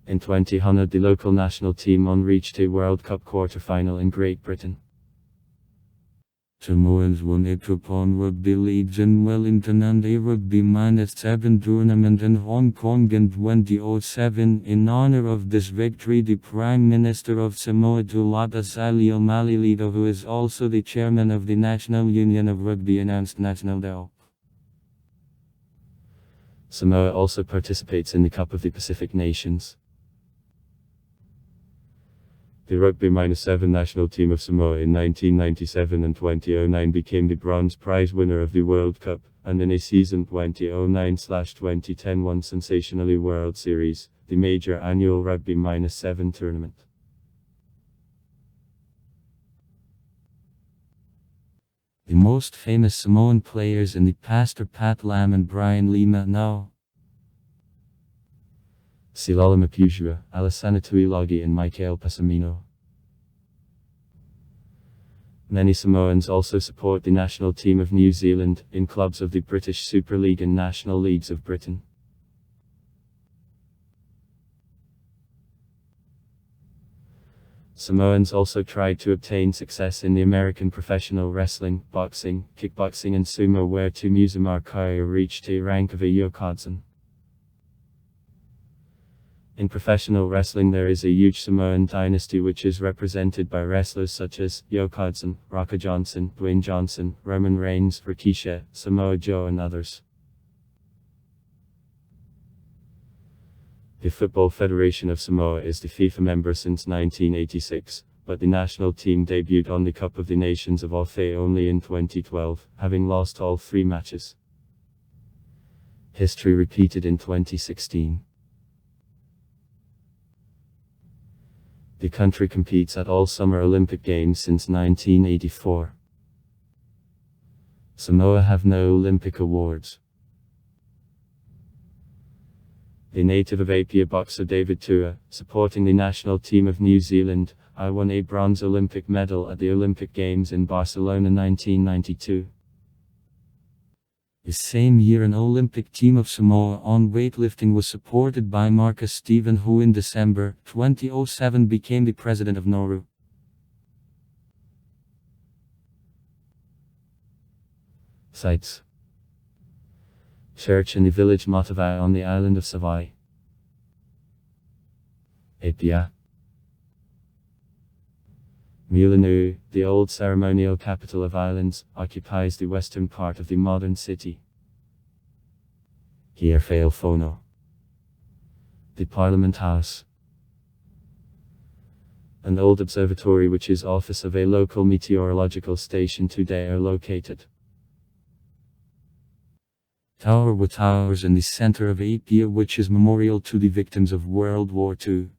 In 2000 the local national team reached a World Cup quarter-final in Great Britain. Samoans won a cup on rugby leagues in Wellington and a rugby-7 tournament in Hong Kong in 2007. In honor of this victory, the Prime Minister of Samoa, Tulata Salio Malilito, who is also the chairman of the National Union of Rugby, announced National Day. Samoa also participates in the Cup of the Pacific Nations. The Rugby-7 national team of Samoa in 1997 and 2009 became the bronze prize winner of the World Cup, and in a season 2009/2010 won sensationally World Series, the major annual Rugby-7 tournament. The most famous Samoan players in the past are Pat Lam and Brian Lima now. Silala Mapujua, Alessandro Tuilagi and Michael Passamino. Many Samoans also support the national team of New Zealand, in clubs of the British Super League and National Leagues of Britain. Samoans also tried to obtain success in the American professional wrestling, boxing, kickboxing and sumo, where Tumuzumar Kaya reached a rank of a yokozan. In professional wrestling there is a huge Samoan dynasty which is represented by wrestlers such as Yokozan, Rocker Johnson, Dwayne Johnson, Roman Reigns, Rikishi, Samoa Joe and others. The Football Federation of Samoa is the FIFA member since 1986, but the national team debuted on the Cup of the Nations of Ofe only in 2012, having lost all 3 matches. History repeated in 2016. The country competes at all Summer Olympic Games since 1984. Samoa have no Olympic awards. A native of Apia boxer David Tua, supporting the national team of New Zealand, won a bronze Olympic medal at the Olympic Games in Barcelona 1992. The same year an Olympic team of Samoa on weightlifting was supported by Marcus Stephen, who in December 2007 became the president of Nauru. Sites: Church in the village Matavai on the island of Savai. Apia. Mulinuu, the old ceremonial capital of islands, occupies the western part of the modern city. Hiarwhaofono. The Parliament House. An old observatory which is office of a local meteorological station today are located. Tower with towers in the center of Apia, which is memorial to the victims of World War II.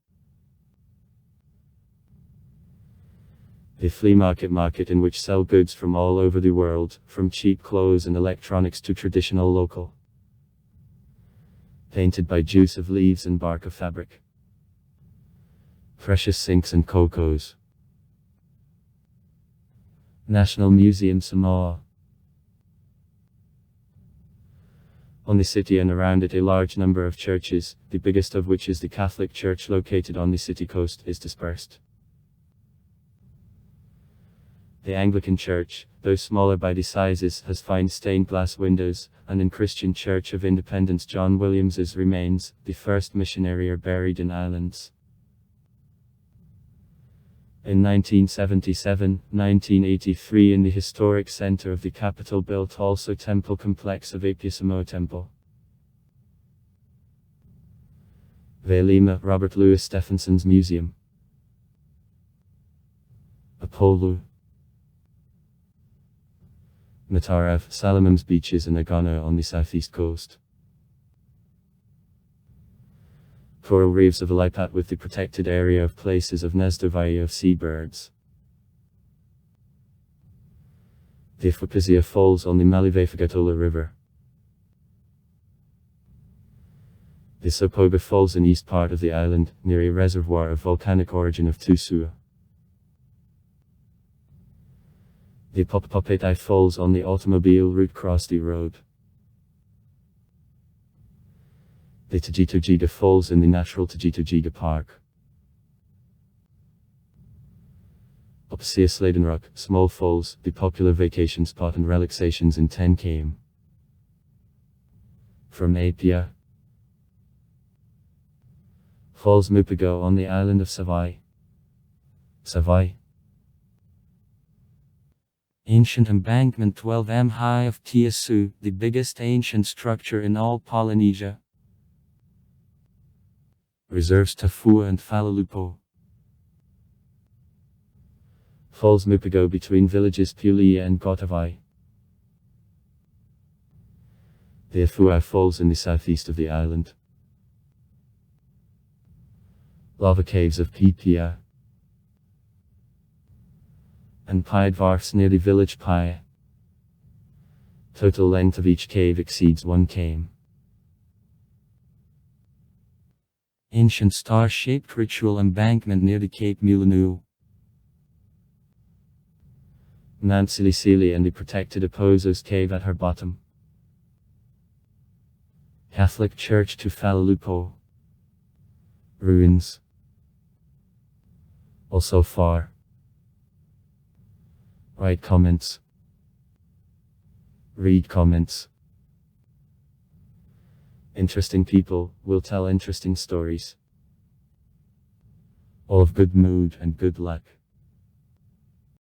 A flea market in which sell goods from all over the world, from cheap clothes and electronics to traditional local. Painted by juice of leaves and bark of fabric. Precious sinks and cocos. National Museum Samoa. On the city and around it a large number of churches, the biggest of which is the Catholic Church located on the city coast, is dispersed. The Anglican Church, though smaller by the sizes, has fine stained glass windows, and in Christian Church of Independence John Williams's remains, the first missionary, are buried in Islands. In 1977-1983 in the historic center of the capital built also temple complex of Apia Samoa Temple. Vailima, Robert Louis Stephenson's Museum. Apollo. Matarav, Salamam's beaches in Agano on the southeast coast. Coral reefs of Alipat with the protected area of places of Nesdovaya of seabirds. The Fupizia Falls on the Malivefagatola River. The Sopoba Falls in east part of the island, near a reservoir of volcanic origin of Tusua. The Popapopetai Falls on the automobile route cross the road. The Tajitojiga Falls in the natural Tajitojiga Park. Opsia Sladenrock, Small Falls, the popular vacation spot and relaxations in 10 km. From Apia. Falls Mupago on the island of Savai. Savai. Ancient embankment 12 m high of Tiasu, the biggest ancient structure in all Polynesia. Reserves Tafua and Falalupo. Falls Mupago between villages Pulia and Gotavai. The Afua Falls in the southeast of the island. Lava caves of Pipia. And Pai Dvarfs near the village Pai. Total length of each cave exceeds 1 km. Ancient star-shaped ritual embankment near the Cape Mulanu. Mount Silisili and the protected Opozo's cave at her bottom. Catholic Church to Falalupo. Ruins. Also far. Write comments. Read comments. Interesting people will tell interesting stories. All of good mood and good luck.